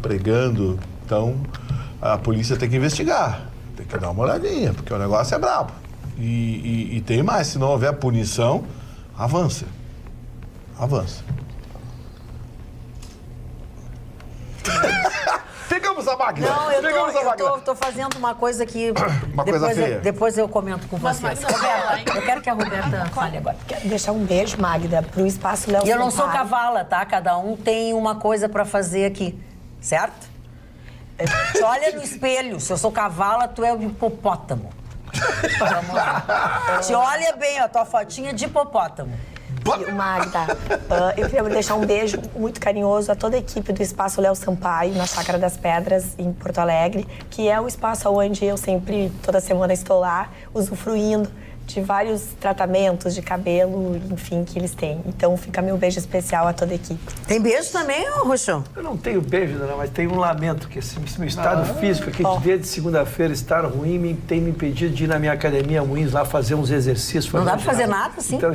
pregando. Então, a polícia tem que investigar, tem que dar uma olhadinha, porque o negócio é brabo. E tem mais, se não houver punição, avança. Magda. Não, eu tô fazendo uma coisa que... coisa feia. Depois eu comento com vocês. Roberta, eu quero que a Roberta fale agora. Quero deixar um beijo, Magda, pro Espaço Léo E eu não sou Sampaio. cavala, tá? Cada um tem uma coisa pra fazer aqui, certo? Te olha no espelho. Se eu sou cavala, tu é o hipopótamo. Vamos lá. Te olha bem, ó, tua fotinha de hipopótamo. Magda, eu queria deixar um beijo muito carinhoso a toda a equipe do Espaço Léo Sampaio, na Chácara das Pedras, em Porto Alegre, que é o espaço onde eu sempre, toda semana, estou lá, usufruindo de vários tratamentos de cabelo, enfim, que eles têm. Então, fica meu beijo especial a toda a equipe. Tem beijo também, ô Roxão? Eu não tenho beijo, dona, mas tenho um lamento, que esse meu estado físico aqui, desde segunda-feira, estar ruim, tem me impedido de ir na minha academia Moinhos lá fazer uns exercícios. Não dá pra fazer nada, assim? Então,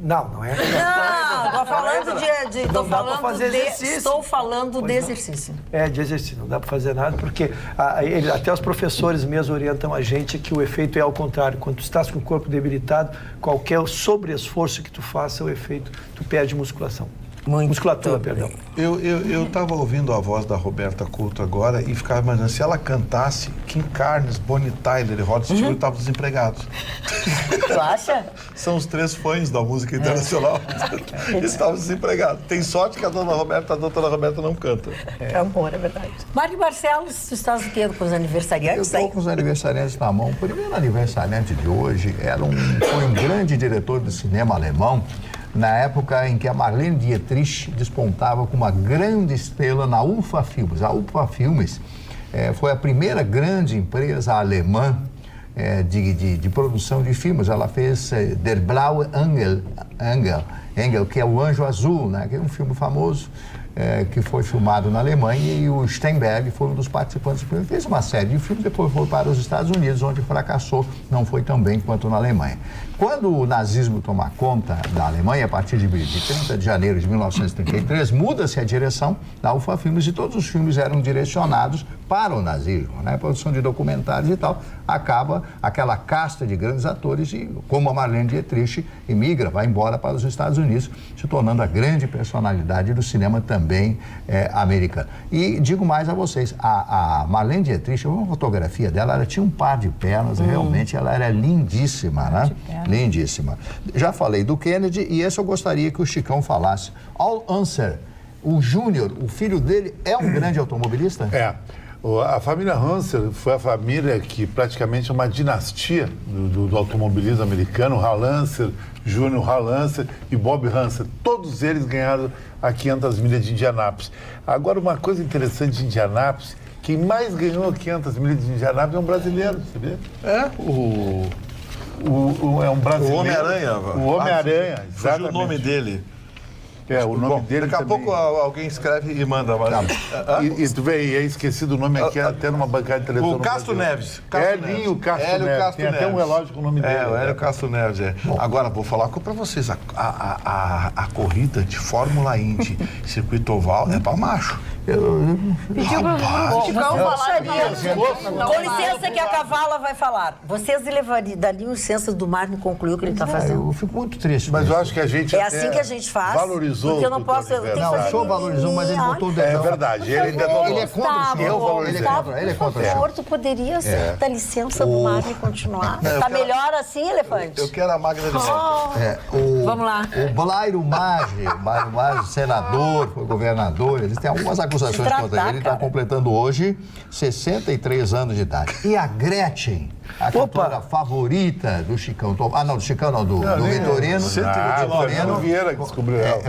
não é. Não, tô falando Não dá pra fazer exercício. Estou falando de exercício. É, de exercício, não dá pra fazer nada, porque até os professores mesmo orientam a gente que o efeito é ao contrário. Quando tu estás com o corpo debilitado, qualquer sobreesforço que tu faça, o efeito, tu perde musculação. Musculatura, perdão. Eu estava ouvindo a voz da Roberta Couto agora e ficava imaginando, se ela cantasse Kim Carnes, Bonnie Tyler e Rod Stewart estavam desempregados. Tu acha? São os 3 fãs da música internacional. Eles estavam desempregados. Tem sorte que a doutora Roberta não canta. É amor, é verdade. Mário Barcelos, tu estás o quê com os aniversariantes? Eu estou com os aniversariantes na mão. O primeiro aniversariante de hoje foi um grande diretor de cinema alemão, na época em que a Marlene Dietrich despontava como uma grande estrela na UFA Filmes. A UFA Filmes foi a primeira grande empresa alemã de produção de filmes. Ela fez Der Blaue Engel, que é o Anjo Azul, né? Que é um filme famoso que foi filmado na Alemanha, e o Steinberg foi um dos participantes do filme. Fez uma série de filmes, depois foi para os Estados Unidos, onde fracassou, não foi tão bem quanto na Alemanha. Quando o nazismo toma conta da Alemanha, a partir de 30 de janeiro de 1933, muda-se a direção da UFA Filmes e todos os filmes eram direcionados para o nazismo, né? Produção de documentários e tal. Acaba aquela casta de grandes atores e, como a Marlene Dietrich, emigra, vai embora para os Estados Unidos, se tornando a grande personalidade do cinema também americano. E digo mais a vocês, a Marlene Dietrich, uma fotografia dela, ela tinha um par de pernas, realmente ela era lindíssima, né? Lindíssima. Já falei do Kennedy e esse eu gostaria que o Chicão falasse. Al Unser, o Júnior, o filho dele, é um grande automobilista? É. A família Unser foi a família que praticamente é uma dinastia do automobilismo americano. Hal Unser, Júnior Hal Unser e Bob Unser. Todos eles ganharam a 500 milhas de Indianápolis. Agora, uma coisa interessante de Indianápolis, quem mais ganhou 500 milhas de Indianápolis é um brasileiro, sabia? É um brasileiro. O Homem-Aranha. O Homem-Aranha, exatamente. Fugiu o nome dele. O nome dele daqui a também. pouco alguém escreve e manda. E tu vê, é esquecido o nome aqui, até numa bancada de televisão. O Castro Neves. Hélio Castro Neves. Tem até um relógio com o nome dele. O Hélio Castro Neves, Agora, vou falar para vocês, a corrida de Fórmula Indy, circuito oval, é para macho. Pediu pro Chicão falar Com licença que a cavala vai falar. Vocês dariam licença do Mar me concluir o que ele está fazendo? Eu fico muito triste. Mas eu acho que a gente assim que a gente faz. Valorizou. Porque eu não posso. Eu tenho que fazer. O senhor valorizou, mas ele botou o dedo. É verdade. Ele detonou. Ele é contra o senhor. Eu valorizei. Ele é contra o Por senhor. favor, tu poderia dar licença do Mar e continuar? Tá melhor assim, elefante? Eu quero a Magda de volta. Vamos lá. O Blairo Maggi, senador, foi governador, eles têm algumas acusações contra ele. Ele está completando hoje 63 anos de idade. E a Gretchen, a cantora favorita do Chicão. Não, do Chicão não, do Vitorino. Foi Fernando Vieira que descobriu ela.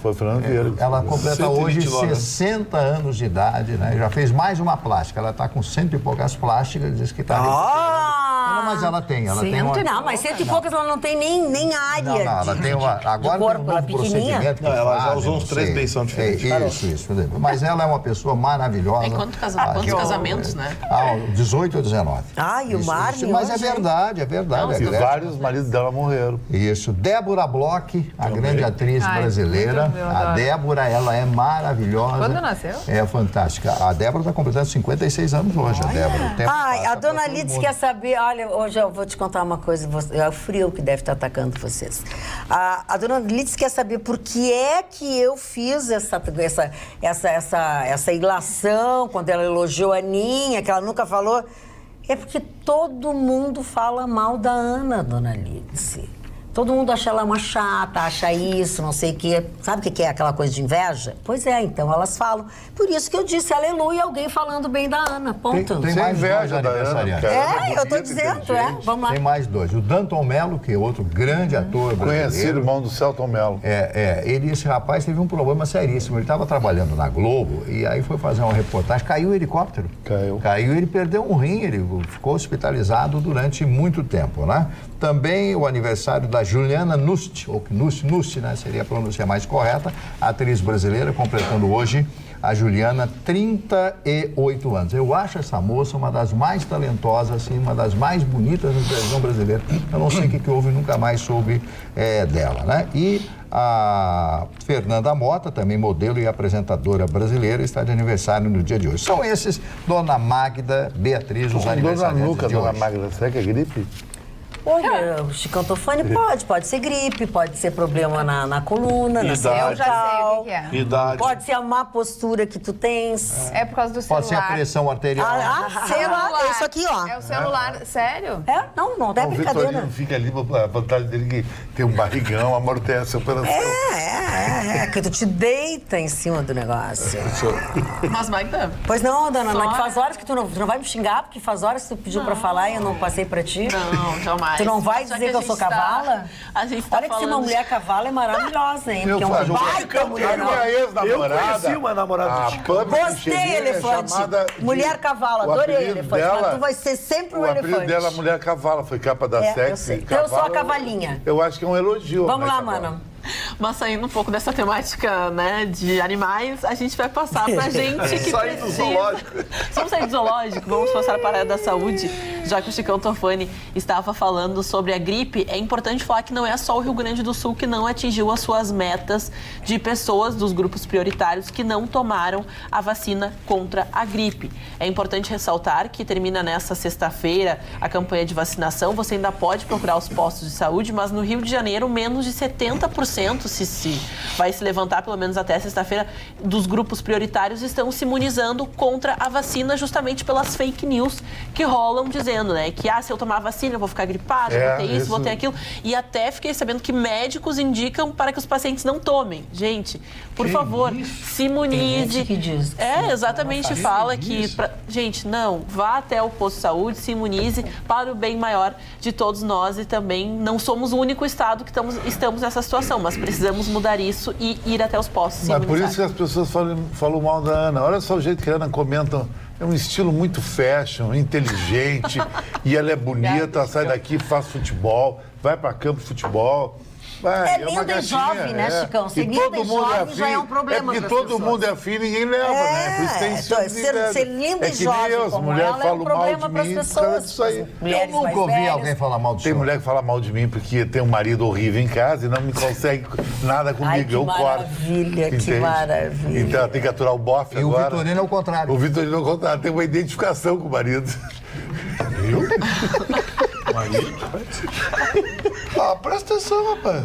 Foi Fernando Vieira. Ela completa hoje 60 anos de idade, né? Já fez mais uma plástica. Ela está com 100 e poucas plásticas, diz que está... Mas ela tem uma... Não, mas 100 e poucas ela não tem nem área. Não, ela tem uma... Agora tem um novo procedimento que ela já usou uns 3 beição diferentes. Isso. Mas ela é uma pessoa maravilhosa. Tem quantos casamentos, né? 18 ou 19. E o Mário. Mas é verdade. E vários maridos dela morreram. Isso. Débora Bloch, a grande atriz brasileira. A Débora, ela é maravilhosa. Quando nasceu? É fantástica. A Débora está completando 56 anos hoje, a Débora. A dona Lides quer saber, olha, hoje eu vou te contar uma coisa. É o frio que deve estar atacando vocês. A dona Litz quer saber por que é que eu fiz essa ilação quando ela elogiou a Aninha, que ela nunca falou. É porque todo mundo fala mal da Ana, dona Litz. Todo mundo acha ela uma chata, acha isso, não sei o quê. Sabe o que é aquela coisa de inveja? Pois é, então elas falam. Por isso que eu disse aleluia, alguém falando bem da Ana, ponto. Tem mais inveja da aniversariante. Eu tô dizendo, vamos lá. Tem mais dois. O Danton Mello, que é outro grande ator brasileiro. Conhecido, irmão do Celton Mello. Esse rapaz teve um problema seríssimo. Ele estava trabalhando na Globo e aí foi fazer uma reportagem, caiu o helicóptero. Caiu, ele perdeu um rim, ele ficou hospitalizado durante muito tempo, né? Também o aniversário da Juliana Nust, ou Nust, né? Seria a pronúncia mais correta, a atriz brasileira, completando hoje, a Juliana, 38 anos. Eu acho essa moça uma das mais talentosas, assim, uma das mais bonitas da televisão brasileira. Eu não sei o que houve, nunca mais soube dela, né? E a Fernanda Mota, também modelo e apresentadora brasileira, está de aniversário no dia de hoje. São esses, Dona Magda, Beatriz, os aniversariantes de hoje. Dona Magda, será que é gripe? Olha, o chicantofone pode ser gripe, pode ser problema na coluna, na cervical. Eu já sei o que é. Idade. Pode ser a má postura que tu tens. É por causa do celular. Pode ser a pressão arterial. Celular, isso aqui, ó. É o celular, sério? Não é brincadeira. O Vitorino fica ali, a vantagem dele que tem um barrigão, amortece a operação. Que tu te deita em cima do negócio. Mas, Magda... Pois não, dona Ana, que faz horas que tu não vai me xingar, porque faz horas que tu pediu pra falar e eu não passei pra ti. Não, jamais. Tu não vai dizer que eu sou cavala? A gente tá Olha que se uma mulher cavala é maravilhosa, hein? Porque é uma baita mulher. Minha ex-namorada. Eu conheci uma namorada do Chicão. Gostei, elefante. Mulher cavala, adorei elefante. Mas tu vai ser sempre um elefante. O apelido dela, Mulher Cavala, foi capa da Sexy. Eu sei. Então eu sou a cavalinha. Eu acho que é um elogio. Vamos lá, mano. Mas saindo um pouco dessa temática, né, de animais, a gente vai passar pra gente que sair do zoológico. Vamos sair do zoológico, vamos passar para a área da saúde. Já que o Chicão Tofani estava falando sobre a gripe, é importante falar que não é só o Rio Grande do Sul que não atingiu as suas metas de pessoas dos grupos prioritários que não tomaram a vacina contra a gripe. É importante ressaltar que termina nessa sexta-feira a campanha de vacinação. Você ainda pode procurar os postos de saúde, mas no Rio de Janeiro, menos de 70% se vai se levantar, pelo menos até sexta-feira, dos grupos prioritários estão se imunizando contra a vacina justamente pelas fake news que rolam dizendo, né, que se eu tomar a vacina eu vou ficar gripada, vou ter isso, vou ter aquilo. E até fiquei sabendo que médicos indicam para que os pacientes não tomem. Gente, por favor, se imunize. Tem gente que diz. Exatamente, fala que... Gente, não, vá até o posto de saúde, se imunize para o bem maior de todos nós e também não somos o único estado que estamos nessa situação, mas precisamos mudar isso e ir até os postos. Mas por isso que as pessoas falam mal da Ana. Olha só o jeito que a Ana comenta. É um estilo muito fashion, inteligente, e ela é bonita, sai daqui, faz futebol, vai para campo de futebol. É linda e jovem, né, Chicão? Ser linda e jovem já é um problema. É porque todo mundo é afim e ninguém leva, né? Por isso tem ser linda e jovem como ela é um problema para as pessoas. Eu nunca ouvi alguém falar mal de Tem mulher que fala mal de mim porque tem um marido horrível em casa e não me consegue nada comigo. Ai, que eu maravilha, corto. que maravilha. Então ela tem que aturar o bofe agora. E o Vitorino é o contrário. O Vitorino é o contrário. Tem uma identificação com o marido. Eu? Marido? Presta atenção, rapaz.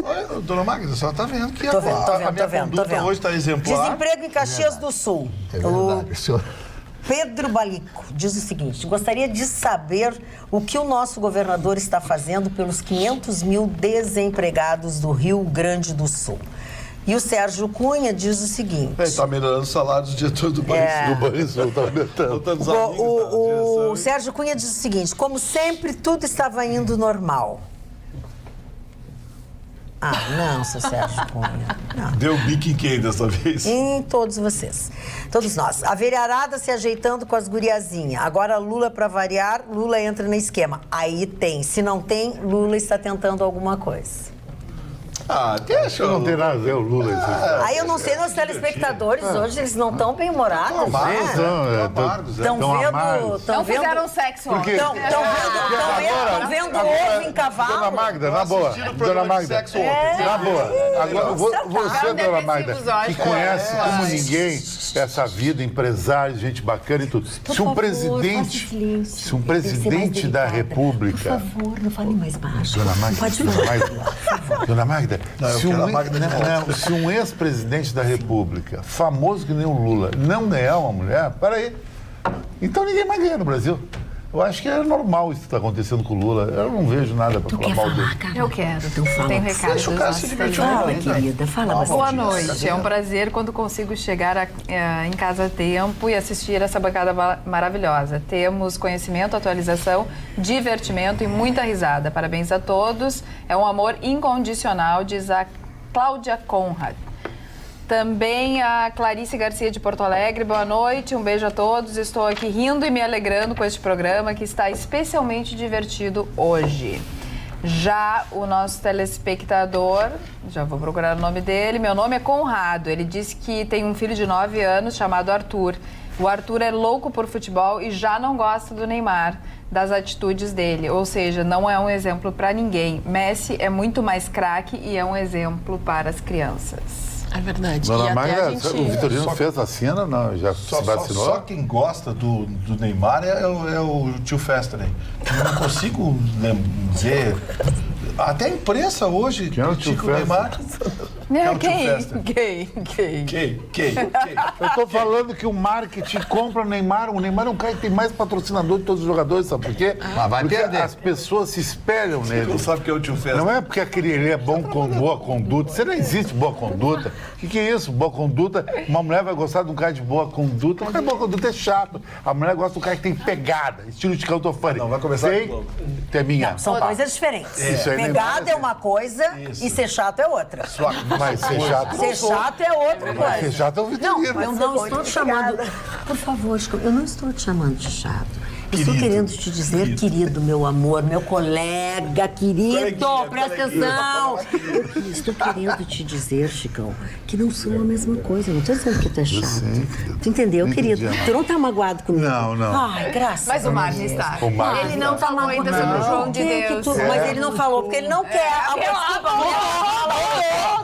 Olha, dona Magda, a senhora tá vendo que a minha conduta hoje está exemplar. Desemprego em Caxias do Sul. É verdade, senhor. Pedro Balico diz o seguinte: gostaria de saber o que o nosso governador está fazendo pelos 500 mil desempregados do Rio Grande do Sul. E o Sérgio Cunha diz o seguinte... Ele está melhorando os salários do diretor do Banrisul, está aumentando. O Sérgio Cunha diz o seguinte: como sempre, tudo estava indo normal. Não, seu Sérgio Cunha. Não. Deu bico em quem dessa vez? Em todos vocês. Todos nós. A velharada se ajeitando com as guriazinhas. Agora Lula, para variar, Lula entra no esquema. Aí tem. Se não tem, Lula está tentando alguma coisa. Deixa. Não tem nada a ver o Lula. Aí eu não sei, os telespectadores hoje, eles não estão bem humorados. Estão vendo... Não fizeram sexo. Estão vendo comendo ovo em cavalo. Dona Magda, na boa. Dona Magda, na boa. Agora, você, Dona Magda, que conhece como ninguém essa vida, empresário, gente bacana e tudo. Se um presidente da República... Por favor, não fale mais baixo. Dona Magda, pode falar. Dona Magda, se um ex-presidente da República, famoso que nem o Lula, não ganhar uma mulher, peraí. Então ninguém mais ganha no Brasil. Eu acho que é normal isso que está acontecendo com o Lula. Eu não vejo nada para falar mal dele. Eu quero. Então fala. Tem recado dos nossos Fala, querida. Fala bastante. Boa noite. É um prazer quando consigo chegar em casa a tempo e assistir essa bancada maravilhosa. Temos conhecimento, atualização, divertimento e muita risada. Parabéns a todos. É um amor incondicional, diz a Cláudia Conrad. Também a Clarice Garcia de Porto Alegre, boa noite, um beijo a todos. Estou aqui rindo e me alegrando com este programa que está especialmente divertido hoje. Já o nosso telespectador, já vou procurar o nome dele, meu nome é Conrado, ele disse que tem um filho de 9 anos chamado Arthur. O Arthur é louco por futebol e já não gosta do Neymar, das atitudes dele, ou seja, não é um exemplo para ninguém. Messi é muito mais craque e é um exemplo para as crianças. É verdade. Dona Magda, o Vitorino fez a cena, não? Já se vacinou? Só quem gosta do Neymar é o tio Fester. Eu não consigo dizer... Até a imprensa hoje critica o Neymar. Quem? Eu tô falando que o marketing compra o Neymar. O Neymar é um cara que tem mais patrocinador de todos os jogadores, sabe por quê? Porque as pessoas se espelham nele. Você não sabe que é o tio Festa. Não é porque ele é bom com boa conduta. Você não existe boa conduta. O que é isso? Boa conduta? Uma mulher vai gostar de um cara de boa conduta. Mas boa conduta é chato. A mulher gosta de um cara que tem pegada, estilo de Cantofani. Não, vai começar Tem minha. São coisas diferentes. Pegada é uma coisa e ser chato é outra. Mas ser chato... Ser chato é outra coisa. Ser chato é o Vitorino. Não, eu não estou te chamando... Por favor, eu não estou te chamando de chato. Estou querendo te dizer, querido, meu amor, meu colega, querido, presta atenção. Eu estou querendo te dizer, Chicão, que não são a mesma coisa. Não estou dizendo que tu é chato. Tu entendeu, querido? Tu não tá magoado comigo? Não. Ai, graças. Mas o Marne está. Ele não falou ainda sobre o João de Deus. Mas ele não falou, porque ele não quer.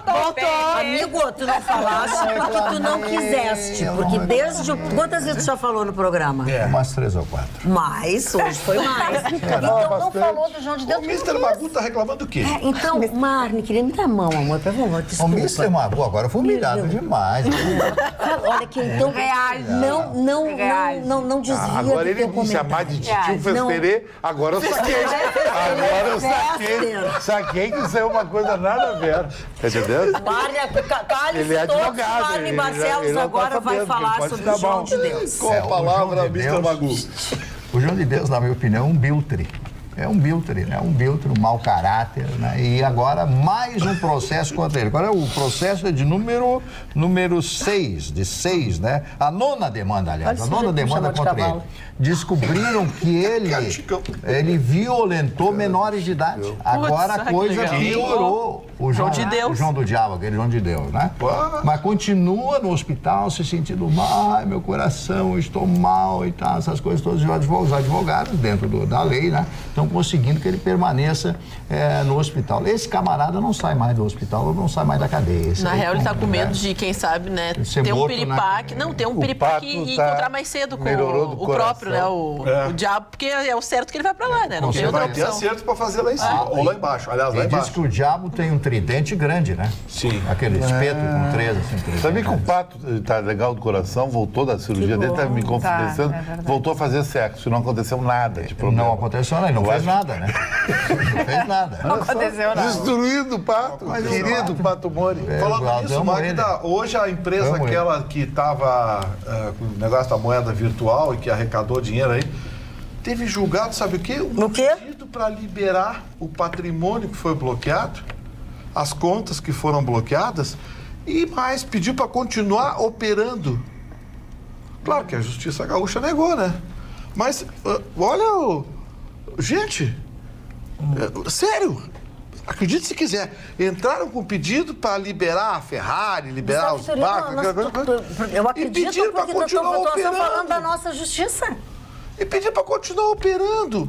Voltou. Amigo, tu não falaste porque tu não quiseste. Porque desde... Quantas vezes tu já falou no programa? Umas 3 ou 4. Mais, hoje foi mais. Então não falou do João de Deus. O Mr. Magu tá reclamando do quê? Então, Marne, queria me dar a mão, amor, por favor, desculpa. O Mr. Magu agora foi humilhado demais. Olha que então... Não desvia agora do teu ele me chamar de tio Festerê, agora eu saquei. Saquei que isso é uma coisa nada a ver. Tá entendendo? Ele é advogado. Marne Barcelos agora vai falar sobre o João de Deus. Com a palavra, Mr. Magu. O João de Deus, na minha opinião, é um biltre. É um biltre, né? Um biltre, um mau caráter, né? E agora mais um processo contra ele. Agora o processo é de número 6, de 6, né? A 9ª demanda, aliás. A 9ª demanda contra ele. Descobriram que ele violentou menores de idade. Agora a coisa piorou. O João de Deus. O João do Diabo, aquele João de Deus, né? Mas continua no hospital se sentindo mal. Ai, meu coração, estou mal e tal. Essas coisas todas. Os advogados, dentro da lei, né? Estão conseguindo que ele permaneça no hospital. Esse camarada não sai mais do hospital, não sai mais da cadeia. Na real, ele está com medo de, quem sabe, né? Ter um piripaque. Não, ter um piripaque e encontrar mais cedo com o próprio, né? O diabo, porque é o certo que ele vai pra lá, né? Não tem outra opção. Tem acerto pra fazer lá em cima, ou lá embaixo. Aliás, lá embaixo. Diz que o diabo tem um tridente grande, né? Sim. Aquele espeto com 3, assim, Sabia que o Pato tá legal do coração, voltou da cirurgia dele, tá me confidenciando, voltou a fazer sexo, não aconteceu nada de problema. Não aconteceu nada, não fez nada, né? Não fez nada. Não aconteceu nada. Destruído o Pato, querido Pato Mori. Falando nisso, Magda, hoje a empresa aquela que estava com o negócio da moeda virtual e que arrecadou dinheiro aí, teve julgado, sabe o quê? Um pedido para liberar o patrimônio que foi bloqueado, as contas que foram bloqueadas, e mais, pediu para continuar operando. Claro que a Justiça Gaúcha negou, né? Mas, olha, gente, sério, acredite se quiser, entraram com pedido para liberar a Ferrari, liberar os barcos... Eu acredito porque eu estou falando da nossa justiça. E pedir para continuar operando.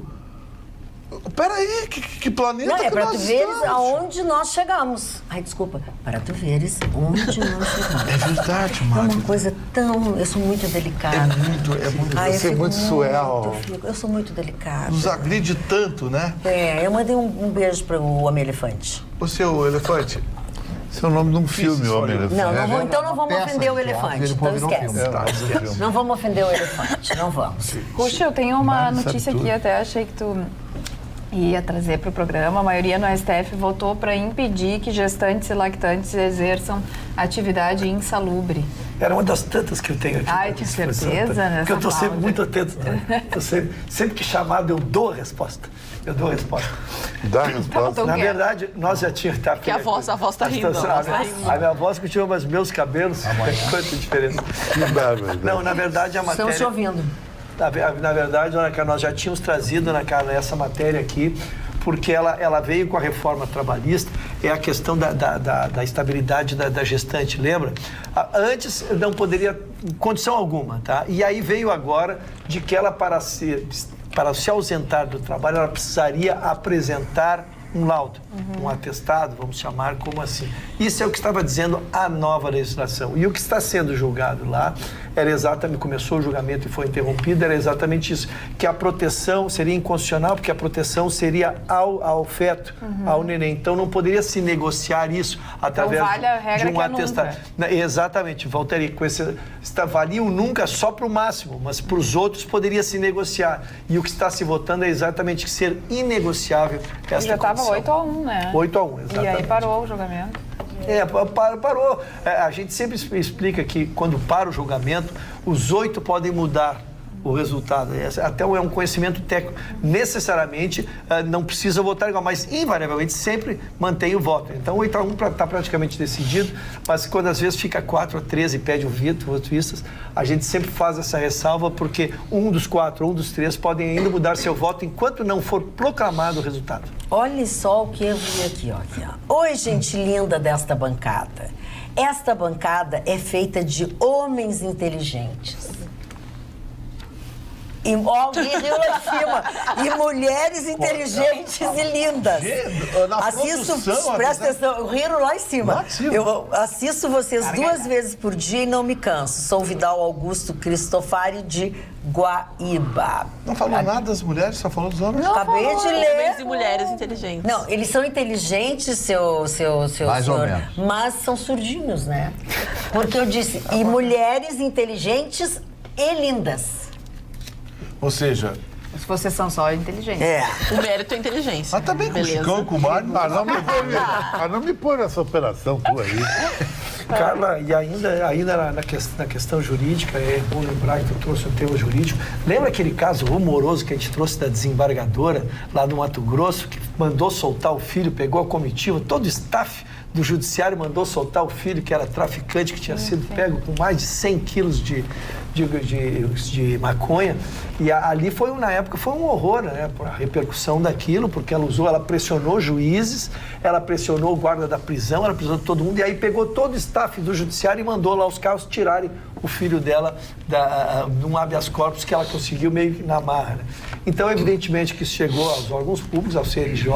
Peraí, que planeta Não, é que para nós tu veres estamos? aonde nós chegamos. Ai, desculpa. Para tu veres onde nós chegamos. É verdade, É Magda. uma coisa tão... Eu sou muito delicada. É muito. Ai, eu Você é fico muito suel. Eu sou muito delicada. Nos agride tanto, né? Eu mandei um beijo para o Homem-Elefante. O seu elefante. Esse é o nome de um filme, o Homem-Elefante. Então não vamos ofender o elefante. Então esquece. Não vamos ofender o elefante. Não vamos. Puxa, eu tenho uma Mas notícia sabe aqui, tudo. até achei que tu ia trazer para o programa. A maioria no STF votou para impedir que gestantes e lactantes exerçam atividade insalubre. Era uma das tantas que eu tenho aqui. Ai, pra tinha discussão, certeza tá? nessa Porque eu estou sempre pauta. muito atento. Né? Sempre que chamado, eu dou a resposta. Dá a resposta. Na verdade, nós já tínhamos... Tá, Que a voz tá rindo. A minha voz continua, mas meus cabelos... Quanta diferença. Que bárbaro. Não, na verdade, a matéria... Estamos te ouvindo. Na verdade, nós já tínhamos trazido essa matéria aqui, porque ela veio com a reforma trabalhista, é a questão da estabilidade da gestante, lembra? Antes não poderia, condição alguma, tá? E aí veio agora de que ela, para se ausentar do trabalho, ela precisaria apresentar um laudo, um atestado, vamos chamar como assim. Isso é o que estava dizendo a nova legislação. E o que está sendo julgado lá era exatamente, começou o julgamento e foi interrompido, era exatamente isso, que a proteção seria inconstitucional, porque a proteção seria ao feto, ao neném. Então não poderia se negociar isso através vale a regra de um que é atestado. nunca. Exatamente, Valtteri, valia o nunca só para o máximo, mas para os outros poderia se negociar. E o que está se votando é exatamente ser inegociável esta Já estava condição. 8-1, né? 8-1, exatamente. E aí parou o julgamento. Parou. A gente sempre explica que quando para o julgamento, os 8 podem mudar o resultado. Até é um conhecimento técnico. Necessariamente não precisa votar igual, mas invariavelmente sempre mantém o voto. Então 8-1 está praticamente decidido, mas quando às vezes fica 4-13 e pede o voto, a gente sempre faz essa ressalva porque um dos 4, um dos 3 podem ainda mudar seu voto enquanto não for proclamado o resultado. Olha só o que eu vi aqui, ó. Oi, gente linda desta bancada. Esta bancada é feita de homens inteligentes. E riu lá em cima. E mulheres inteligentes e lindas. Assisto, presta atenção, riram lá em cima. Eu assisto vocês 2 vezes por dia e não me canso. Sou Vidal Augusto Cristofari de Guaíba. Não falou nada das mulheres, só falou dos homens? Não, acabei de ler. Homens e mulheres inteligentes. Não, eles são inteligentes, seu Mais ou senhor, menos. mas são surdinhos, né? Porque eu disse, e mulheres inteligentes e lindas. Ou seja... Se vocês são só inteligentes. O mérito é inteligência. Mas também com o Beleza. Chicão, com o Mário... Não me põe nessa operação tua aí. Carla, e ainda na questão jurídica, é bom lembrar que eu trouxe um tema jurídico. Lembra aquele caso rumoroso que a gente trouxe da desembargadora lá no Mato Grosso, que mandou soltar o filho, pegou a comitiva, todo o staff do judiciário mandou soltar o filho, que era traficante, que tinha sido pego com mais de 100 quilos de maconha. E ali na época foi um horror, né? A repercussão daquilo, porque ela pressionou juízes, ela pressionou o guarda da prisão, ela pressionou todo mundo, e aí pegou todo o staff do judiciário e mandou lá os carros tirarem o filho dela de um habeas corpus que ela conseguiu meio que na marra. Né? Então, evidentemente que isso chegou aos órgãos públicos, ao CNJ,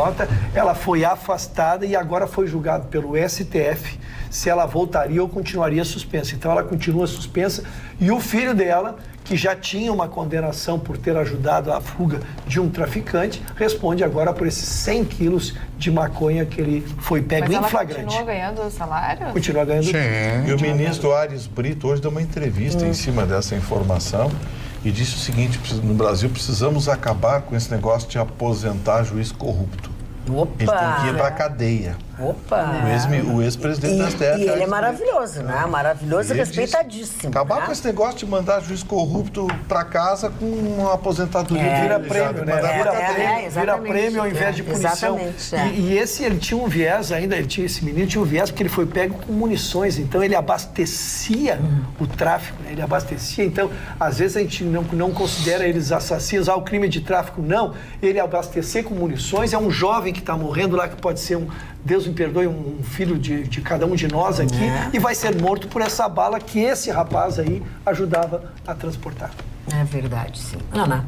ela foi afastada e agora foi julgada pelo STF se ela voltaria ou continuaria suspensa. Então, ela continua suspensa e o filho dela, que já tinha uma condenação por ter ajudado a fuga de um traficante, responde agora por esses 100 quilos de maconha que ele foi pego em flagrante. Mas ela continua ganhando salário? Continua ganhando. E o ministro Aires Brito hoje deu uma entrevista em cima dessa informação e disse o seguinte: no Brasil precisamos acabar com esse negócio de aposentar juiz corrupto. Opa! Ele tem que ir para a cadeia. Opa! O ex-presidente da STF. E ele é maravilhoso, né? Maravilhoso e respeitadíssimo. Acabar né? com esse negócio de mandar juiz corrupto para casa com uma aposentadoria. Vira prêmio, né? Vira prêmio ao invés de punição. Exatamente. E ele tinha um viés ainda, esse menino tinha um viés porque ele foi pego com munições, então ele abastecia o tráfico, né? Ele abastecia, então às vezes a gente não considera eles assassinos, o crime de tráfico, não. Ele abastecer com munições, é um jovem que está morrendo lá, que pode ser Deus me perdoe, um filho de cada um de nós aqui, e vai ser morto por essa bala que esse rapaz aí ajudava a transportar. É verdade, sim. Ana.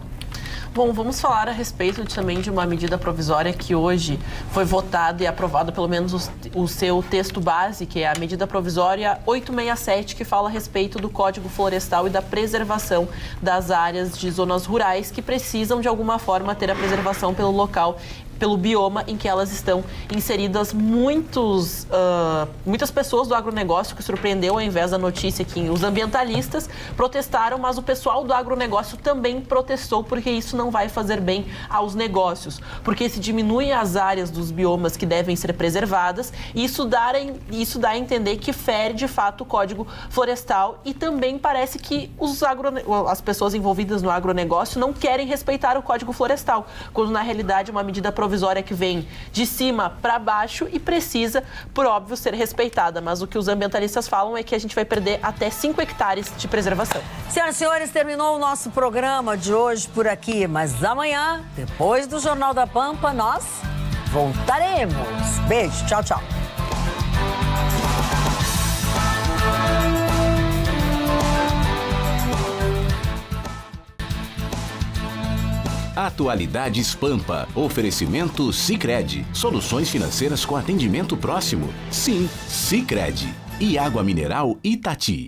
Bom, vamos falar a respeito também de uma medida provisória que hoje foi votada e aprovada, pelo menos o seu texto base, que é a medida provisória 867, que fala a respeito do Código Florestal e da preservação das áreas de zonas rurais que precisam, de alguma forma, ter a preservação pelo local, pelo bioma em que elas estão inseridas. Muitas pessoas do agronegócio, que surpreendeu ao invés da notícia que os ambientalistas protestaram, mas o pessoal do agronegócio também protestou, porque isso não vai fazer bem aos negócios, porque se diminuem as áreas dos biomas que devem ser preservadas, isso dá a entender que fere de fato o Código Florestal, e também parece que as pessoas envolvidas no agronegócio não querem respeitar o Código Florestal, quando na realidade é uma medida provisória que vem de cima para baixo e precisa, por óbvio, ser respeitada. Mas o que os ambientalistas falam é que a gente vai perder até 5 hectares de preservação. Senhoras e senhores, terminou o nosso programa de hoje por aqui, mas amanhã, depois do Jornal da Pampa, nós voltaremos. Beijo, tchau, tchau. Atualidades Pampa. Oferecimento Sicredi. Soluções financeiras com atendimento próximo. Sim, Sicredi. E água mineral Itati.